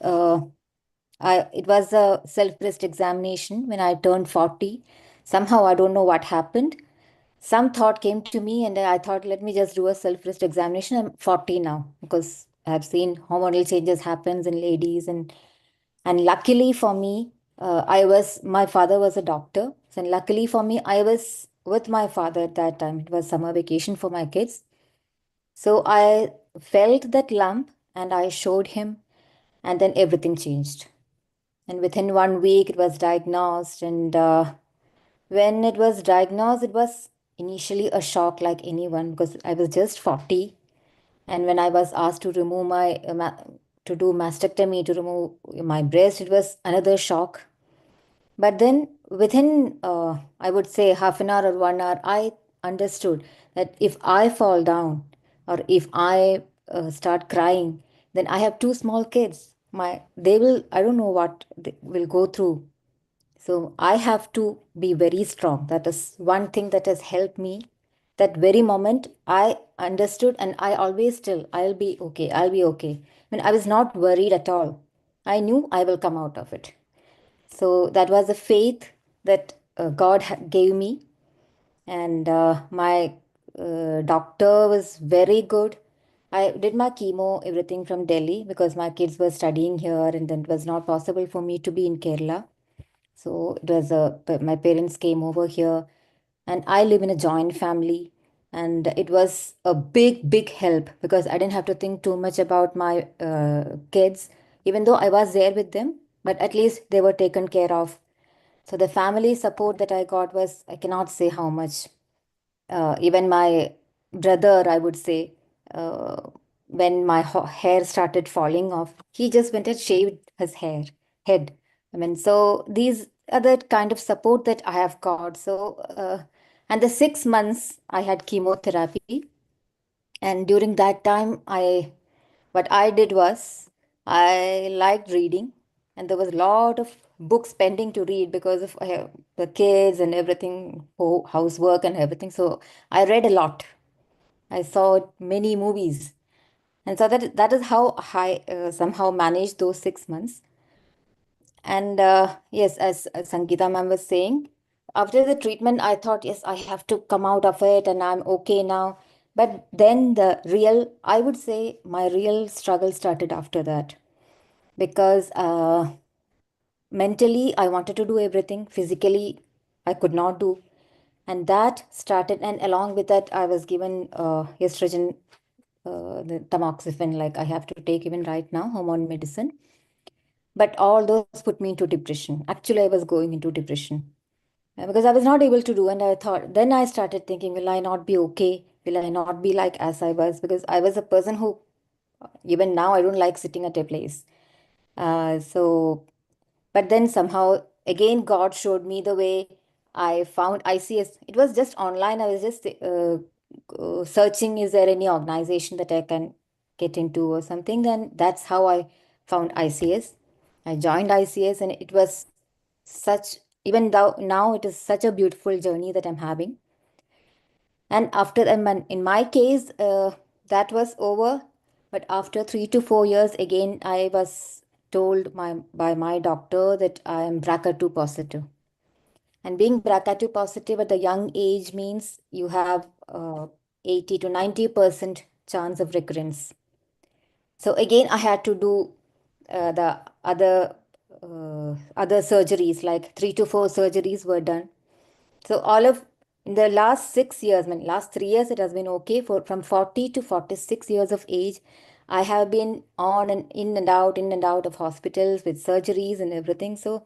it was a self-breast examination when I turned 40. Somehow I don't know what happened. Some thought came to me and I thought, let me just do a self-breast examination. I'm 40 now because I've seen hormonal changes happens in ladies and luckily for me, my father was a doctor. And luckily for me, I was with my father at that time. It was summer vacation for my kids. So I felt that lump and I showed him, and then everything changed. And within 1 week, it was diagnosed. And when it was diagnosed, it was initially a shock like anyone because I was just 40. And when I was asked to remove to do mastectomy, to remove my breast, it was another shock. But then within, I would say, half an hour or 1 hour, I understood that if I fall down or if I start crying, then I have two small kids. They will, I don't know what they will go through. So I have to be very strong. That is one thing that has helped me. That very moment I understood, and I always still, I'll be okay, I'll be okay. I mean, I was not worried at all. I knew I will come out of it. So that was a faith that God gave me. And my doctor was very good. I did my chemo, everything from Delhi because my kids were studying here and then it was not possible for me to be in Kerala. So it was my parents came over here and I live in a joint family. And it was a big, big help because I didn't have to think too much about my kids, even though I was there with them, but at least they were taken care of. So the family support that I got was, I cannot say how much. Even my brother, I would say, uh, when my hair started falling off, he just went and shaved his head. I mean, so these are the kind of support that I have got. So, and the 6 months I had chemotherapy, and during that time, what I did was I liked reading, and there was a lot of books pending to read because of the kids and everything, housework and everything. So I read a lot. I saw many movies, and so that is how I somehow managed those 6 months. And yes, as Sangeeta ma'am was saying, after the treatment, I thought, yes, I have to come out of it and I'm okay now. But then I would say my real struggle started after that because mentally, I wanted to do everything. Physically, I could not do. And that started, and along with that, I was given estrogen, the tamoxifen, like I have to take even right now, hormone medicine. But all those put me into depression. Actually, I was going into depression because I was not able to do. And I thought, then I started thinking, will I not be okay? Will I not be like as I was? Because I was a person who, even now, I don't like sitting at a place. So, but then somehow, again, God showed me the way. I found ICS. It was just online. I was just searching, is there any organization that I can get into or something? Then that's how I found ICS. I joined ICS, and it was such, even though now it is such a beautiful journey that I'm having. And after, in my case, that was over. But after 3 to 4 years, again, I was told by my doctor that I am BRCA2 positive. And being BRCA2 positive at a young age means you have 80 to 90% chance of recurrence. So again, I had to do the other surgeries, like 3 to 4 surgeries were done. So all of in the last 6 years, I mean, last 3 years, it has been okay. From 40 to 46 years of age, I have been on and in and out of hospitals with surgeries and everything. So,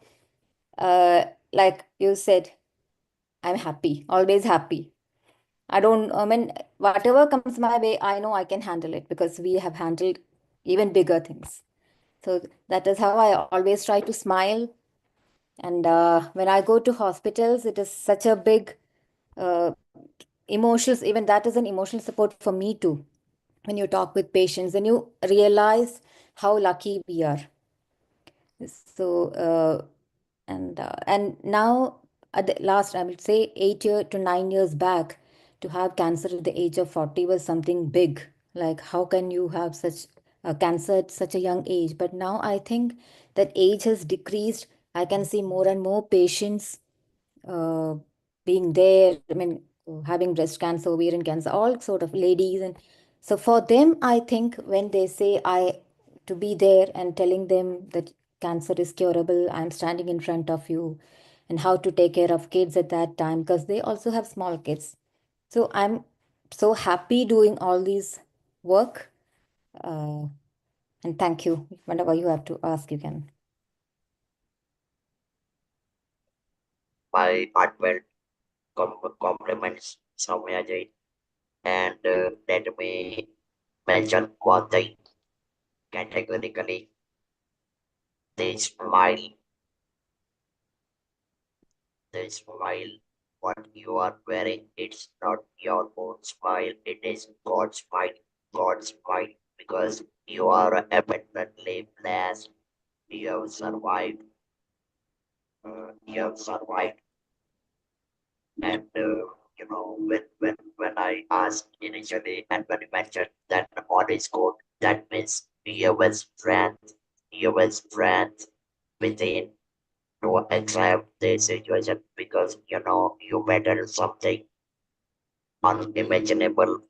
like you said, I'm happy, always happy. I mean, whatever comes my way, I know I can handle it because we have handled even bigger things. So that is how I always try to smile. And when I go to hospitals, it is such a big uh, emotions, even that is an emotional support for me too. When you talk with patients, then you realize how lucky we are. So, and now at the last, I would say 8 year to 9 years back, to have cancer at the age of 40 was something big. Like, how can you have such cancer at such a young age? But now I think that age has decreased. I can see more and more patients uh, being there. I mean, having breast cancer, ovarian cancer, all sort of ladies. And so for them, I think when they say to be there and telling them that cancer is curable, I'm standing in front of you, and how to take care of kids at that time, because they also have small kids. So I'm so happy doing all these work. And thank you. Whenever you have to ask, you can. My heartfelt compliments, Soumya Ji. And let me mention one thing categorically. The smile, the smile, what you are wearing, it's not your own smile, it is God's smile, God's smile, because you are abundantly blessed. You have survived. You have survived. And when I asked initially, and when you mentioned that on is good, that means you have strength, you have strength within to accept the situation because you battled something unimaginable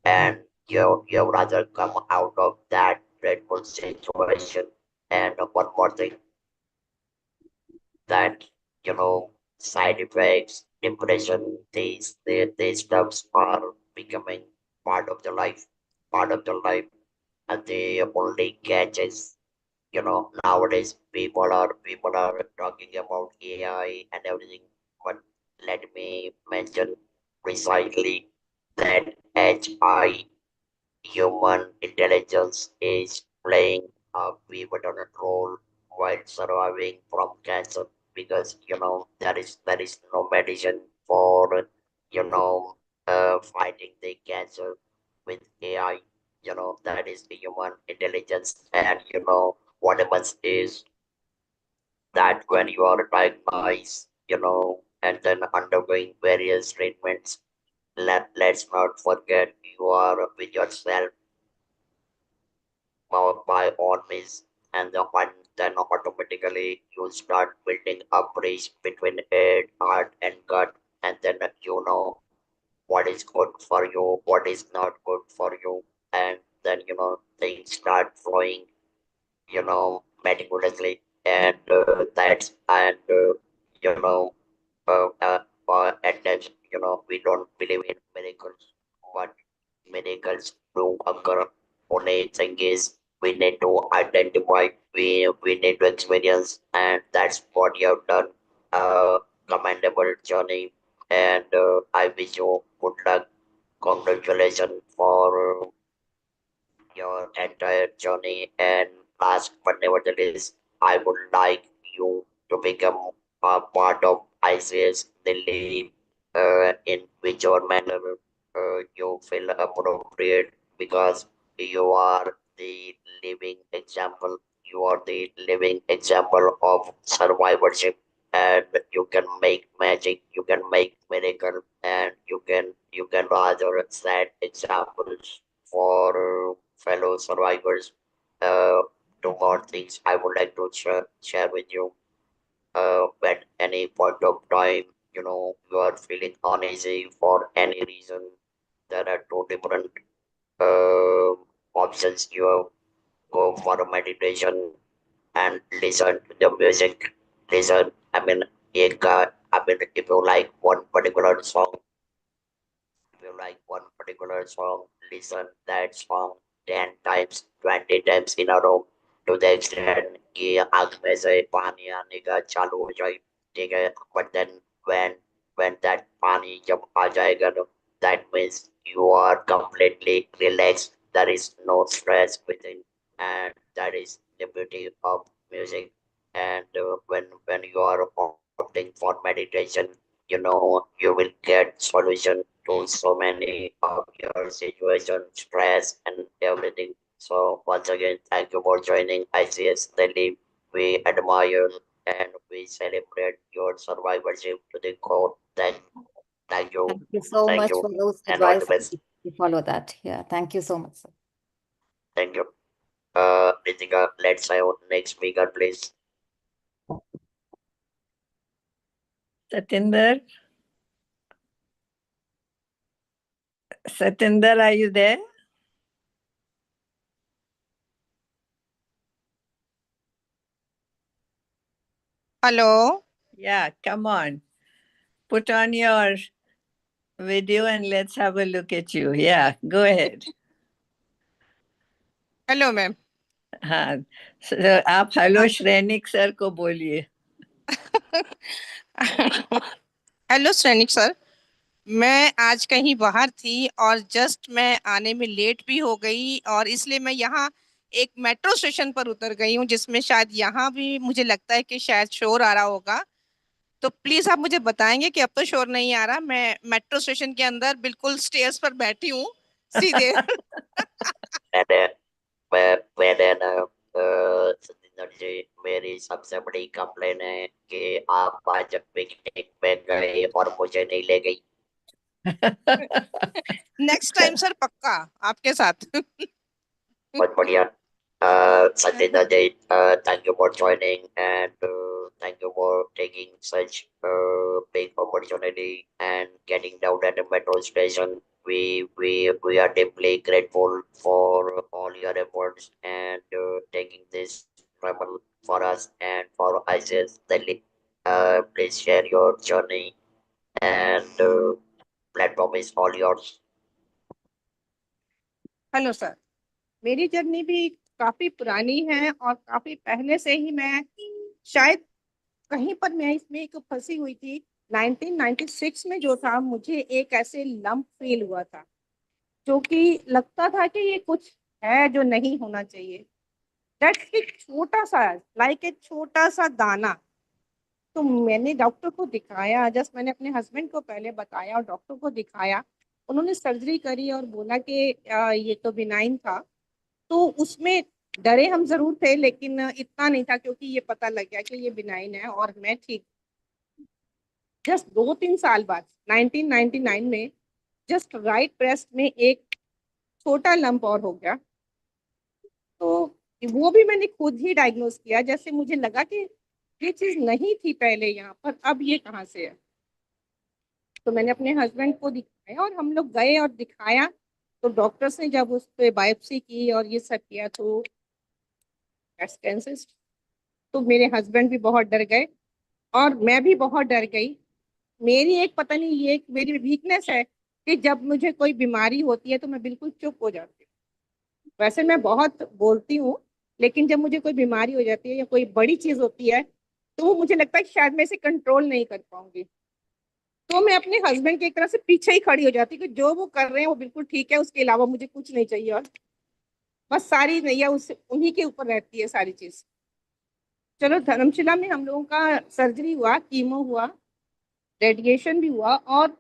and you rather come out of that dreadful situation. And one more thing that side effects, depression, these stuffs are becoming part of the life, and the only catch is nowadays people are talking about AI and everything, but let me mention precisely that HI, human intelligence, is playing a pivotal role while surviving from cancer because there is no medicine for fighting the cancer with AI. That is the human intelligence, and what happens is that when you are diagnosed, and then undergoing various treatments, let's not forget you are with yourself by all means, and then automatically you start building a bridge between head, heart, and gut, and then what is good for you, what is not good for you, and then things start flowing meticulously, and that's and you know at times we don't believe in miracles, but miracles do occur. Only thing is we need to identify, we need to experience, and that's what you have done. Commendable journey, and I wish you good luck. Congratulations for your entire journey. And last but never the least, I would like you to become a part of ICS Delhi in whichever manner you feel appropriate because you are the living example. You are the living example of survivorship, and you can make magic, you can make miracle, and you can rather set examples for fellow survivors. Uh, Two more things I would like to share with you. At any point of time, you are feeling uneasy for any reason, there are two different uh, options. You go for a meditation and listen to the music. Listen, I mean, if you like one particular song, if you like one particular song, listen that song 10 times, 20 times in a row to the extent कि आँख में से पानी आने का चालू हो जाए, ठीक है? But then when when that पानी जब आ जाएगा ना, that means you are completely relaxed. There is no stress within, and that is the beauty of music. And when you are opting for meditation, you will get solution to so many of your situation, stress, and everything. So once again, thank you for joining ICS Delhi. We admire and we celebrate your survivorship to the core. Thank you, Thank you so thank much you, for those and all the advice. best. We follow that. Yeah, thank you so much, sir. Thank you. Ritika, let's have next speaker, please. Satinder? Satinder, are you there? Hello. Yeah, come on. Put on your video and let's have a look at you. Yeah, go ahead. Hello ma'am. हाँ, आप hello हाँ। Shrenik sir को बोलिए। Hello Shrenik sir, मैं आज कहीं बाहर थी और जस्ट मैं आने में लेट भी हो गई, और इसलिए मैं यहाँ एक मेट्रो स्टेशन पर उतर गई हूँ, जिसमें शायद यहाँ भी मुझे लगता है कि शायद शोर आ रहा होगा। तो प्लीज आप मुझे बताएंगे कि अब तो शोर नहीं आ रहा। मैं मेट्रो स्टेशन के अंदर बिल्कुल स्टेयर्स पर बैठी हूँ सीधे। मैंने मैंने ना सतिंदर जी, मेरी सबसे बड़ी कंप्लेन है कि आप आज पिकनिक में गए और मुझे नहीं ले गई। नेक्स्ट टाइम सर पक्का आपके साथ। बहुत बढ़िया। Satyendra Ji, thank you for joining, and thank you for taking such big opportunity and getting down at the metro station. We are deeply grateful for all your efforts and taking this trouble for us and for ICS Delhi. Please share your journey, and platform is all yours. Hello sir, मेरी journey भी काफी पुरानी है और काफी पहले से ही मैं शायद कहीं पर मैं इसमें एक फंसी हुई थी। 1996 में जो था, मुझे एक ऐसे लंप फील हुआ था जो कि लगता था कि ये कुछ है जो नहीं होना चाहिए। दैट्स एक छोटा सा, लाइक एक छोटा सा दाना। तो मैंने डॉक्टर को दिखाया, जस्ट मैंने अपने हस्बैंड को पहले बताया और डॉक्टर को दिखाया। उन्होंने सर्जरी करी और बोला कि ये तो बिनाइन था। तो उसमें डरे हम जरूर थे, लेकिन इतना नहीं था, क्योंकि ये पता लग गया कि ये बिनाइन है और मैं ठीक। जस्ट 2-3 साल बाद 1999 में जस्ट राइट ब्रेस्ट में एक छोटा लंप और हो गया। तो वो भी मैंने खुद ही डायग्नोज किया, जैसे मुझे लगा कि ये चीज नहीं थी पहले यहाँ पर, अब ये कहाँ से है। तो मैंने अपने हस्बैंड को दिखाया और हम लोग गए और दिखाया। तो डॉक्टर्स ने जब उस पर बायोप्सी की और ये सब किया तो कैंसर। तो मेरे हस्बैंड भी बहुत डर गए और मैं भी बहुत डर गई। मेरी एक पता नहीं, ये एक मेरी वीकनेस है कि जब मुझे कोई बीमारी होती है तो मैं बिल्कुल चुप हो जाती हूँ। वैसे मैं बहुत बोलती हूँ, लेकिन जब मुझे कोई बीमारी हो जाती है या कोई बड़ी चीज होती है तो वो मुझे लगता है कि शायद मैं इसे कंट्रोल नहीं कर पाऊंगी। तो मैं अपने हस्बैंड की एक तरह से पीछे ही खड़ी हो जाती कि जो वो कर रहे हैं वो बिल्कुल ठीक है, उसके अलावा मुझे कुछ नहीं चाहिए, और बस सारी नैया उस उन्हीं के ऊपर रहती है सारी चीज। चलो, धर्मशिला में हम लोगों का सर्जरी हुआ, कीमो हुआ, रेडिएशन भी हुआ, और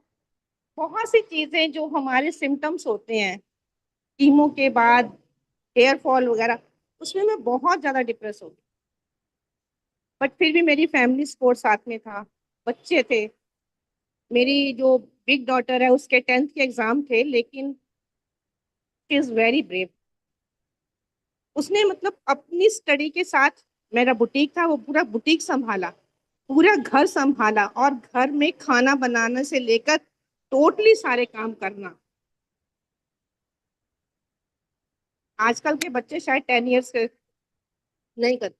बहुत सी चीजें जो हमारे सिम्टम्स होते हैं कीमो के बाद, हेयर फॉल वगैरह, उसमें मैं बहुत ज्यादा डिप्रेस हो गई। बट फिर भी मेरी फैमिली सपोर्ट साथ में था, बच्चे थे। मेरी जो बिग डॉटर है उसके 10th के एग्जाम थे, लेकिन शी इज वेरी ब्रेव। उसने मतलब अपनी स्टडी के साथ, मेरा बुटीक था, वो पूरा बुटीक संभाला, पूरा घर संभाला, और घर में खाना बनाने से लेकर टोटली सारे काम करना। आजकल के बच्चे शायद 10 इयर्स के नहीं करते,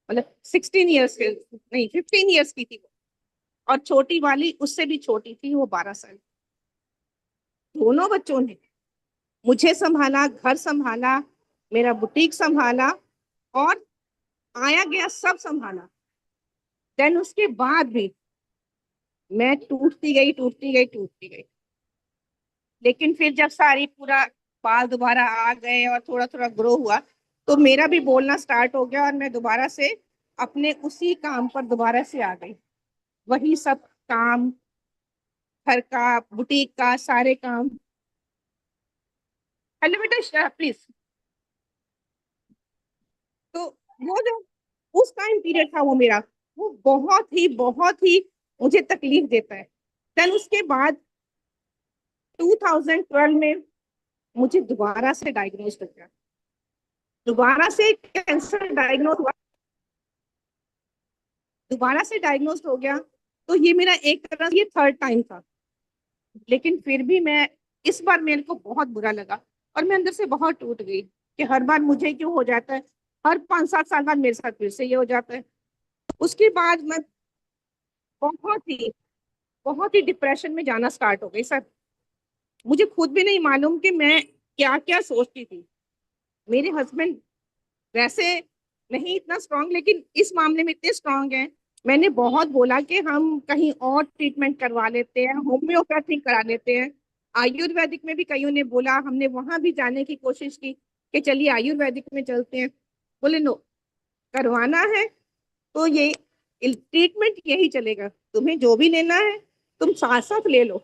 मतलब 16 इयर्स के नहीं, 15 इयर्स की थी वो, और छोटी वाली उससे भी छोटी थी, वो 12 साल। दोनों बच्चों ने मुझे संभाला, घर संभाला, मेरा बुटीक संभाला, और आया गया सब संभाला। देन उसके बाद भी मैं टूटती गई, टूटती गई, टूटती गई। लेकिन फिर जब सारी पूरा बाल दोबारा आ गए और थोड़ा थोड़ा ग्रो हुआ, तो मेरा भी बोलना स्टार्ट हो गया और मैं दोबारा से अपने उसी काम पर दोबारा से आ गई। वही सब काम, घर का, बुटीक का, सारे काम। हेलो बेटा, प्लीज। तो वो जो उस टाइम पीरियड था वो मेरा, वो बहुत ही मुझे तकलीफ देता है। देन उसके बाद 2012 में मुझे दोबारा से डायग्नोज हो गया, दोबारा से कैंसर डायग्नोज हुआ, दोबारा से डायग्नोज हो गया। तो ये मेरा एक तरह से ये थर्ड टाइम था। लेकिन फिर भी मैं, इस बार मेरे को बहुत बुरा लगा और मैं अंदर से बहुत टूट गई कि हर बार मुझे क्यों हो जाता है, हर 5-7 साल बाद मेरे साथ फिर से ये हो जाता है। उसके बाद मैं बहुत ही बहुत ही डिप्रेशन में जाना स्टार्ट हो गई सर। मुझे खुद भी नहीं मालूम कि मैं क्या क्या सोचती थी। मेरे हस्बैंड वैसे नहीं इतना स्ट्रांग, लेकिन इस मामले में इतने स्ट्रांग हैं। मैंने बहुत बोला कि हम कहीं और ट्रीटमेंट करवा लेते हैं, होम्योपैथी करा लेते हैं। आयुर्वेदिक में भी कईयों ने बोला, हमने वहां भी जाने की कोशिश की कि चलिए आयुर्वेदिक में चलते हैं। बोले नो, करवाना है तो ये ट्रीटमेंट यही चलेगा, तुम्हें जो भी लेना है तुम साथ साथ ले लो,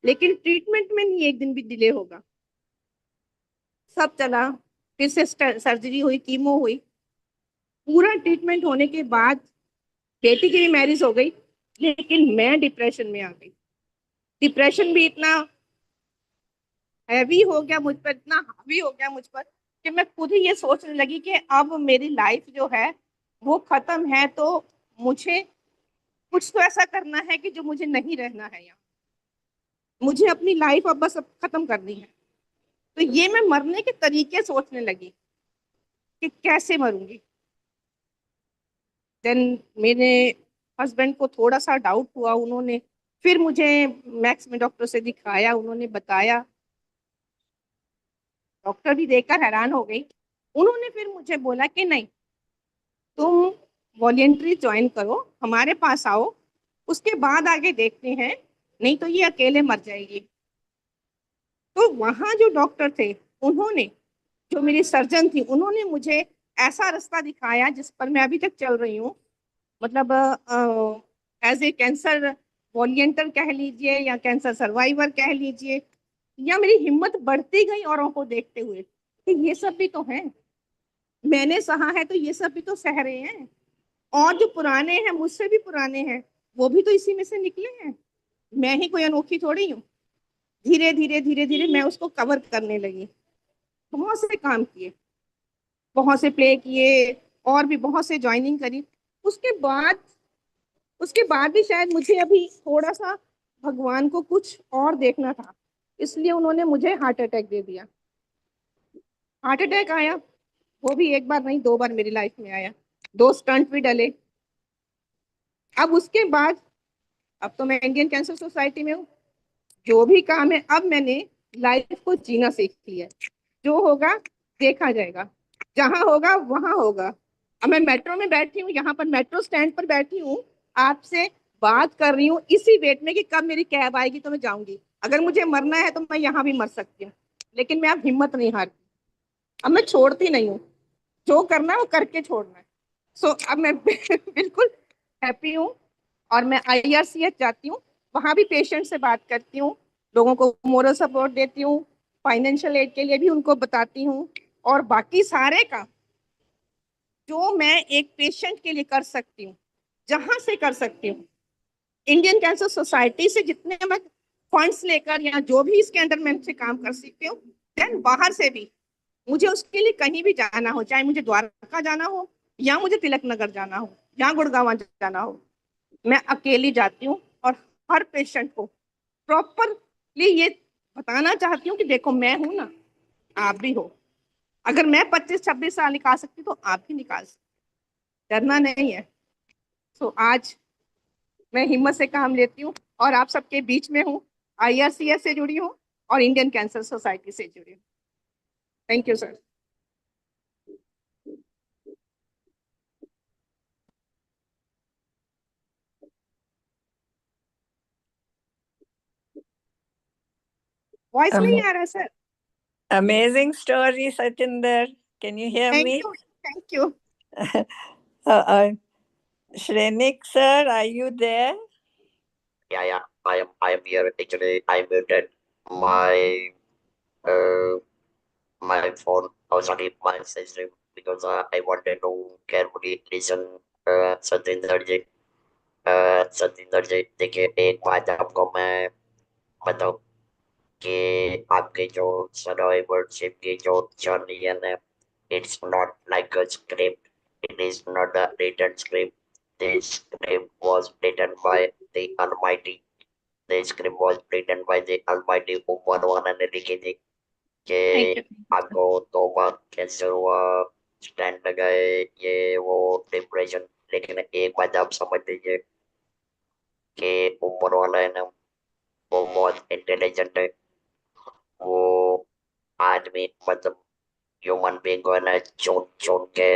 लेकिन ट्रीटमेंट में नहीं एक दिन भी डिले होगा। सब चला, फिर से सर्जरी हुई, कीमो हुई, पूरा ट्रीटमेंट होने के बाद बेटी की भी मैरिज हो गई। लेकिन मैं डिप्रेशन में आ गई। डिप्रेशन भी इतना हैवी हो गया मुझ पर, इतना हावी हो गया मुझ पर कि मैं खुद ही ये सोचने लगी कि अब मेरी लाइफ जो है वो खत्म है, तो मुझे कुछ तो ऐसा करना है कि जो मुझे नहीं रहना है यहाँ। मुझे अपनी लाइफ अब बस अब खत्म करनी है। तो ये मैं मरने के तरीके सोचने लगी कि कैसे मरूंगी। देन मेरे हस्बैंड को थोड़ा सा डाउट हुआ, उन्होंने फिर मुझे मैक्स में डॉक्टर से दिखाया, उन्होंने बताया। डॉक्टर भी देखकर हैरान हो गई। उन्होंने फिर मुझे बोला कि नहीं, तुम वॉलेंट्री ज्वाइन करो, हमारे पास आओ, उसके बाद आगे देखते हैं, नहीं तो ये अकेले मर जाएगी। तो वहां जो डॉक्टर थे, उन्होंने, जो मेरी सर्जन थी, उन्होंने मुझे ऐसा रास्ता दिखाया जिस पर मैं अभी तक चल रही हूँ। मतलब एज ए कैंसर वॉलियंटर कह लीजिए या कैंसर सर्वाइवर कह लीजिए, या मेरी हिम्मत बढ़ती गई औरों को देखते हुए कि ये सब भी तो है, मैंने सहा है तो ये सब भी तो सह रहे हैं, और जो पुराने हैं मुझसे भी पुराने हैं वो भी तो इसी में से निकले हैं, मैं ही कोई अनोखी थोड़ी हूँ। धीरे धीरे धीरे धीरे मैं उसको कवर करने लगी। बहुत से काम किए, बहुत से प्ले किए, और भी बहुत से ज्वाइनिंग करी। उसके बाद उसके बाद भी शायद मुझे अभी थोड़ा सा भगवान को कुछ और देखना था, इसलिए उन्होंने मुझे हार्ट अटैक दे दिया। हार्ट अटैक आया, वो भी एक बार नहीं 2 बार मेरी लाइफ में आया, 2 स्टंट भी डले। अब उसके बाद, अब तो मैं इंडियन कैंसर सोसाइटी में हूँ। जो भी काम है अब मैंने लाइफ को जीना सीख लिया है। जो होगा देखा जाएगा, जहां होगा वहां होगा। अब मैं मेट्रो में बैठी हूँ, यहाँ पर मेट्रो स्टैंड पर बैठी हूँ, आपसे बात कर रही हूँ इसी वेट में कि कब मेरी कैब आएगी तो मैं जाऊंगी। अगर मुझे मरना है तो मैं यहाँ भी मर सकती हूँ, लेकिन मैं अब हिम्मत नहीं हारती। अब मैं छोड़ती नहीं हूँ, जो करना है वो करके छोड़ना है। सो अब मैं बिल्कुल हैप्पी हूँ। और मैं आईआरसीएच जाती हूँ, वहां भी पेशेंट से बात करती हूँ, लोगों को मोरल सपोर्ट देती हूँ, फाइनेंशियल एड के लिए भी उनको बताती हूँ, और बाकी सारे काम जो मैं एक पेशेंट के लिए कर सकती हूँ, जहां से कर सकती हूँ, इंडियन कैंसर सोसाइटी से जितने मैं फंड्स लेकर या जो भी इसके अंडर मैं से काम कर सकती हूँ, देन बाहर से भी मुझे उसके लिए कहीं भी जाना हो, चाहे मुझे द्वारका जाना हो या मुझे तिलक नगर जाना हो या गुड़गांव जाना हो, मैं अकेली जाती हूँ। और हर पेशेंट को प्रॉपरली ये बताना चाहती हूँ कि देखो मैं हूं ना, आप भी हो। अगर मैं 25-26 साल निकाल सकती तो आप भी निकाल सकते, डरना नहीं है। सो आज मैं हिम्मत से काम लेती हूँ और आप सबके बीच में हूँ, आईआरसीएस से जुड़ी हूँ और इंडियन कैंसर सोसाइटी से जुड़ी हूँ। Thank you sir. वॉइस नहीं आ रहा sir. Amazing story, Satinder. Can you hear thank me? You, thank you. uh, Shrenik sir, are you there? Yeah, I am here. Actually, I muted my uh my phone. Oh, sorry, my system because I wanted to carefully listen. Satinder ji, Satinder ji, देखिए एक बात आपको मैं बताऊं कि आपके जो survivorship की जो जर्नी है ना, it's not like a script. It is not a written script. This script was written by the Almighty. The script was written by the Almighty ऊपर वाला ने लिखी थी कि थैंक यू। आपको 2 बार कैंसर हुआ, स्टैंड लगाए, ये वो डिप्रेशन। लेकिन एक बात आप समझ लीजिए कि ऊपर वाला है ना, वो बहुत इंटेलिजेंट है। वो आदमी मतलब ह्यूमन बीइंग को है ना चुन चुन के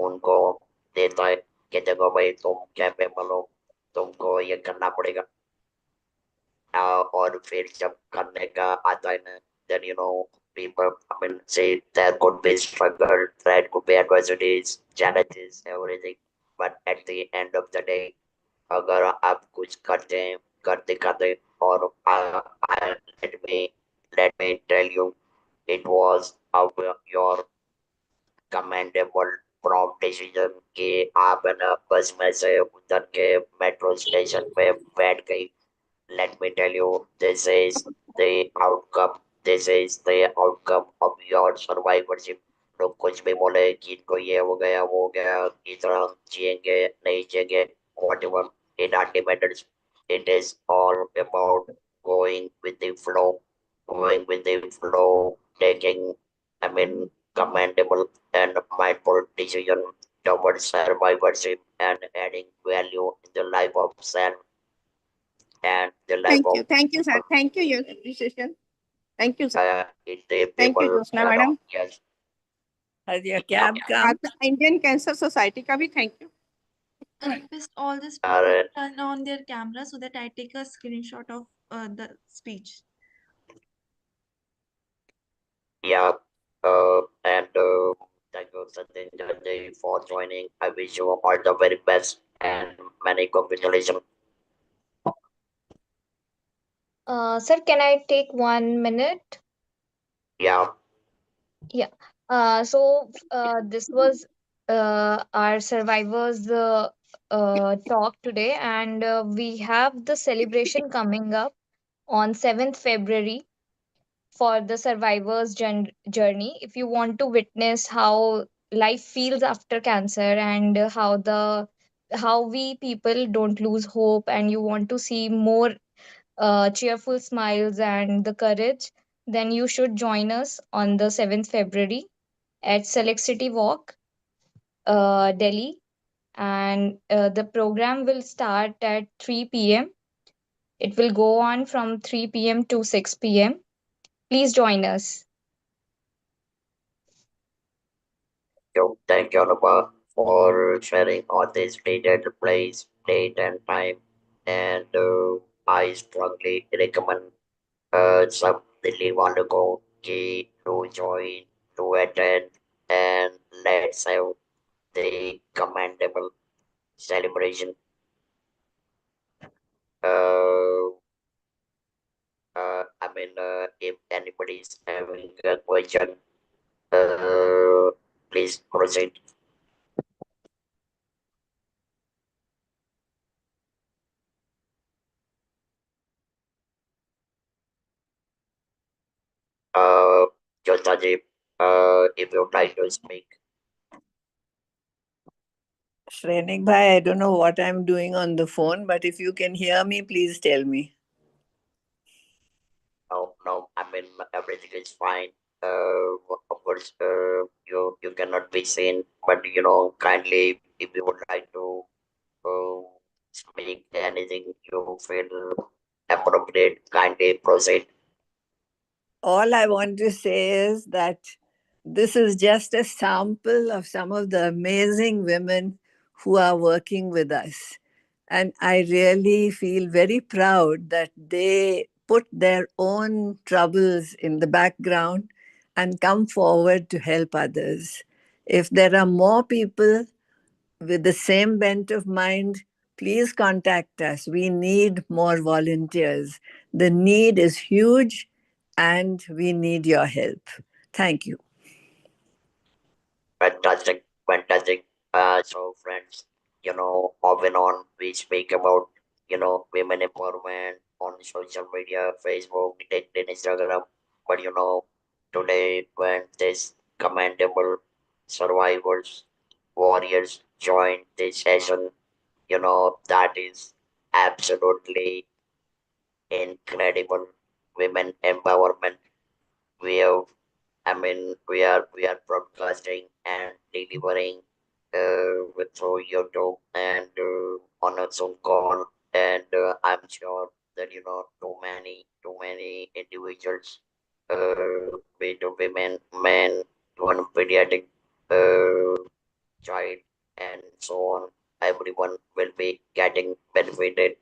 उनको देता है कि देखो भाई तुम कैपेबल हो, तुमको ये करना पड़ेगा। और फिर जब करने का आता है ना, then you know people, I mean, say there could be struggle, there could be adversities, challenges, everything, but at the end of the day, अगर आप कुछ करते हैं, कर दिखाते हैं, और let me tell you, it was your commendable prompt decision कि आप है ना बस में से उतर के मेट्रो स्टेशन पे बैठ गई। Let me tell you, this is the outcome. This is the outcome of your survivorship. लोग कुछ भी बोले कि इनको ये हो गया, इतना जिएंगे, नहीं जिएंगे, whatever, it hardly matters. It is all about going with the flow, going with the flow, taking, I mean, commendable and mindful decision towards survivorship and adding value in the life of self and the life of Thank you, sir. Thank you, your appreciation. Thank you, sir. in the Thank you, people Josna around. madam. Yes. Has your cab Yeah. come? Indian Cancer Society का भी thank you. I request all the Uh, speakers turn on their camera so that I take a screenshot of the speech. yeah. And thank you, Sanjay, for joining. I wish you all the very best and many congratulations. Sir, can I take 1 minute? Yeah. Yeah. This was our survivors talk today, and we have the celebration coming up on 7th February for the survivors journey. If you want to witness how life feels after cancer, and how we people don't lose hope, and you want to see more cheerful smiles and the courage, then you should join us on the 7th February at Select City Walk, Delhi. And the program will start at 3 p.m. It will go on from 3 p.m. to 6 p.m. Please join us. Thank you, Anupama, for sharing all this date and time. And I strongly recommend some Delhi want to go to join, to attend, and let's have the commendable celebration. Uh, I mean, if anybody is having a question, uh, please proceed. Uh, Jotaji, if you'd like to speak. Shrenik bhai, I don't know what I'm doing on the phone, but if you can hear me, please tell me. No, no, I mean everything is fine. Of course, you cannot be seen, but kindly if you would like to uh, speak anything you feel appropriate, kindly proceed. All I want to say is that this is just a sample of some of the amazing women who are working with us. And I really feel very proud that they put their own troubles in the background and come forward to help others. If there are more people with the same bent of mind, please contact us. We need more volunteers. The need is huge and we need your help. Thank you. Fantastic, fantastic. So friends, off and on we speak about women empowerment on social media, Facebook, LinkedIn, Instagram. But today when this commendable survivors, warriors join this session, that is absolutely incredible women empowerment. We have, I mean, we are broadcasting and delivering through YouTube and on a Zoom call, and I'm sure that too many individuals, be it women, men, even pediatric uh, child, and so on. Everyone will be getting benefited.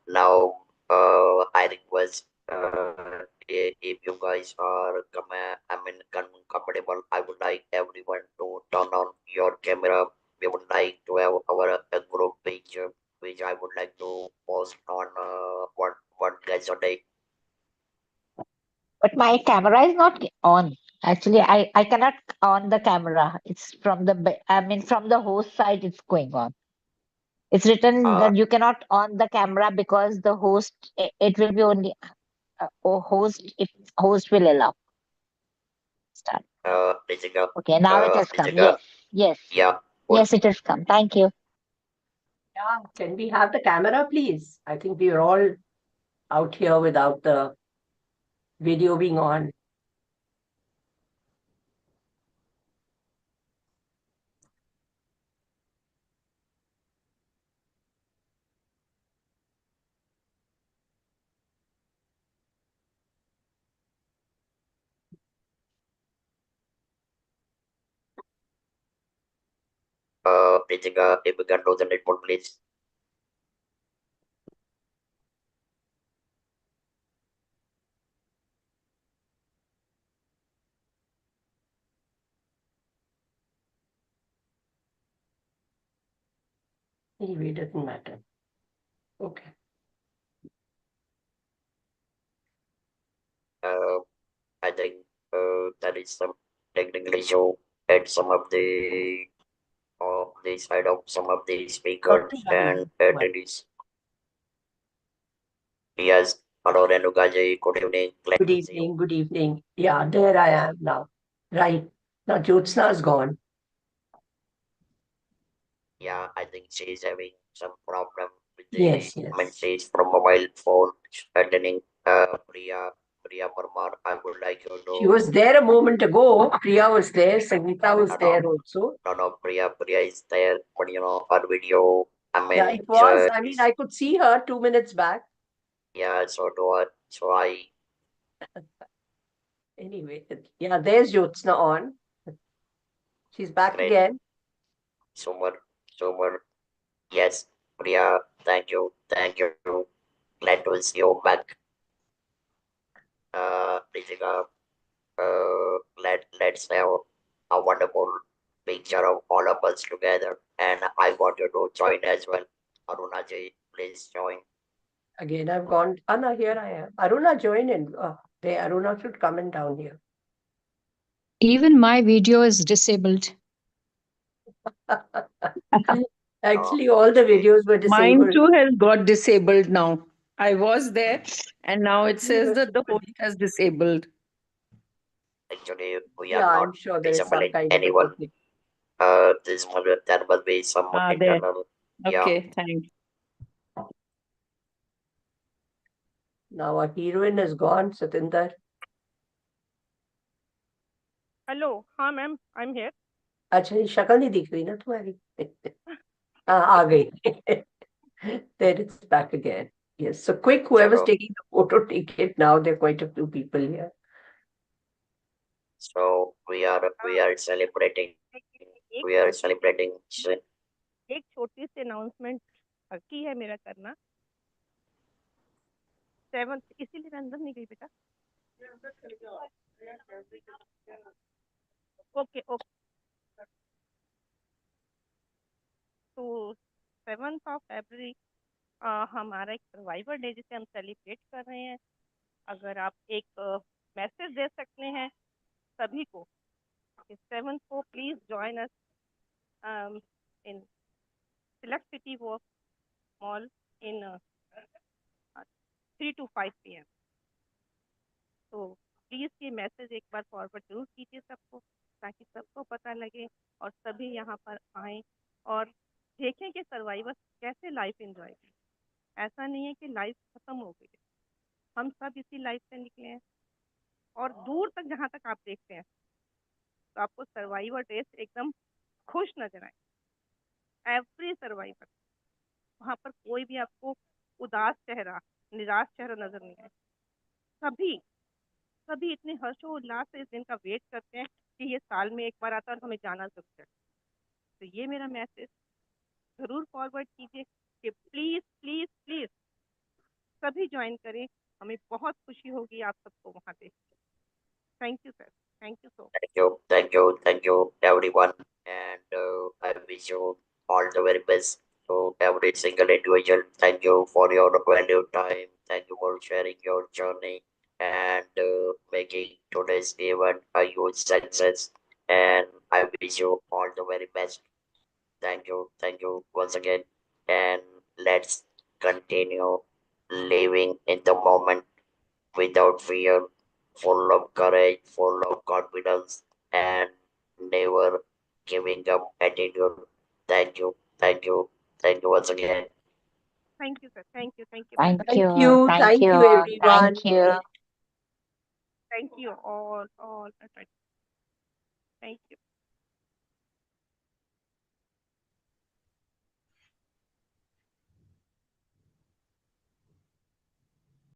Now, I request if you guys are comfortable, I would like everyone to turn on your camera. We would like to have our a group picture, which I would like to post on one guys a day. But my camera is not on. Actually, I cannot on the camera. It's from the, I mean, from the host side, it's going on. It's written Uh, that you cannot on the camera because the host, it will be only host, if host will allow. Start. Jessica, Okay, now it has come. Yes, Jessica, yes, yeah, yes, it has come. Thank you. Yeah, can we have the camera, please? I think we are all out here without the video being on. Jessica, if you can do the network, please. Anyway, it doesn't matter. Okay. Uh, I think there is some technical issue at some of the side of some of the Not to speakers worry, and not to worry. attendees. Yes, hello Renukaji, good evening. Glad Good to see you. evening, good evening. Yeah, there I am now. Right. Now Jyotsna's gone. Yeah, I think she is having some problem with Yes, I mean, yes. she's from mobile phone attending Priya Parmar. I would like you She to was there a moment ago. Priya was there. Sangeeta was no, there also. no, Priya is there, but her video, I Yeah, mean, it was. I mean, is I could see her 2 minutes back. yeah, so I Anyway, yeah, there's Jyotsna on. She's back great, again. super, yes, Priya, thank you. Glad to see you back. Pritika, let's have a wonderful picture of all of us together. And I want you to join as well. Arunaji, please join. Again, I've gone. Anna, here I am. Aruna, join in. There, Aruna should come in down here. Even my video is disabled. Actually, all the Actually, videos were Mine disabled. too has got disabled now. I was there and now it says that the host has disabled. actually, we are Yeah, not I'm sure there is some disabling kind of a anyone. technique. There must be some Ah, there. internal. Yeah. Okay, thanks. Now our heroine is gone, Satinder. Hello हाँ ma'am I am here अच्छा ये शक्ल नहीं दिख रही ना तुम्हारी हाँ आ गई there it's back again. Yes, so quick, whoever's So, taking the photo, take it now. There are quite a few people here. so we are celebrating. एक We are celebrating. एक छोटी सी अनाउंसमेंट की है मेरा करना 7th इसीलिए मैं अंदर नहीं गई बेटा ओके ओके तो 7th ऑफ फरवरी हमारा एक सर्वाइवर डे जिसे हम सेलिब्रेट कर रहे हैं अगर आप एक मैसेज दे सकते हैं सभी को कि 7th को please join us in select city walk mall in 3 to 5 PM तो प्लीज़ ये मैसेज एक बार फॉरवर्ड जरूर कीजिए सबको ताकि सबको पता लगे और सभी यहाँ पर आएँ और देखें कि सर्वाइवर कैसे लाइफ एंजॉय करें ऐसा नहीं है कि लाइफ ख़त्म हो गई है हम सब इसी लाइफ से निकले हैं और दूर तक जहाँ तक आप देखते हैं तो आपको सर्वाइवर डेज एकदम खुश नजर आए एवरी सर्वाइवर वहाँ पर कोई भी आपको उदास चेहरा निराश चेहरा नजर नहीं आए सभी सभी इतने हर्षोल्लास से इस दिन का वेट करते हैं कि ये साल में एक बार आता है और हमें जाना जरूर है। तो ये मेरा मैसेज जरूर फॉरवर्ड कीजिए कि प्लीज प्लीज प्लीज सभी ज्वाइन करें, हमें बहुत खुशी होगी आप सबको वहाँ देख के। Thank you sir, thank you so thank you, everyone, and I wish you all the very best to every single individual. Thank you for your valuable time. Thank you for sharing your journey and making today's event a huge success. And I wish you all the very best. Thank you once again. And let's continue living in the moment without fear, full of courage, full of confidence, and never giving up attitude. Thank you, thank you, thank you once again. thank you sir, thank you very Thank much. you, Thank you, everyone. thank you. Thank you all.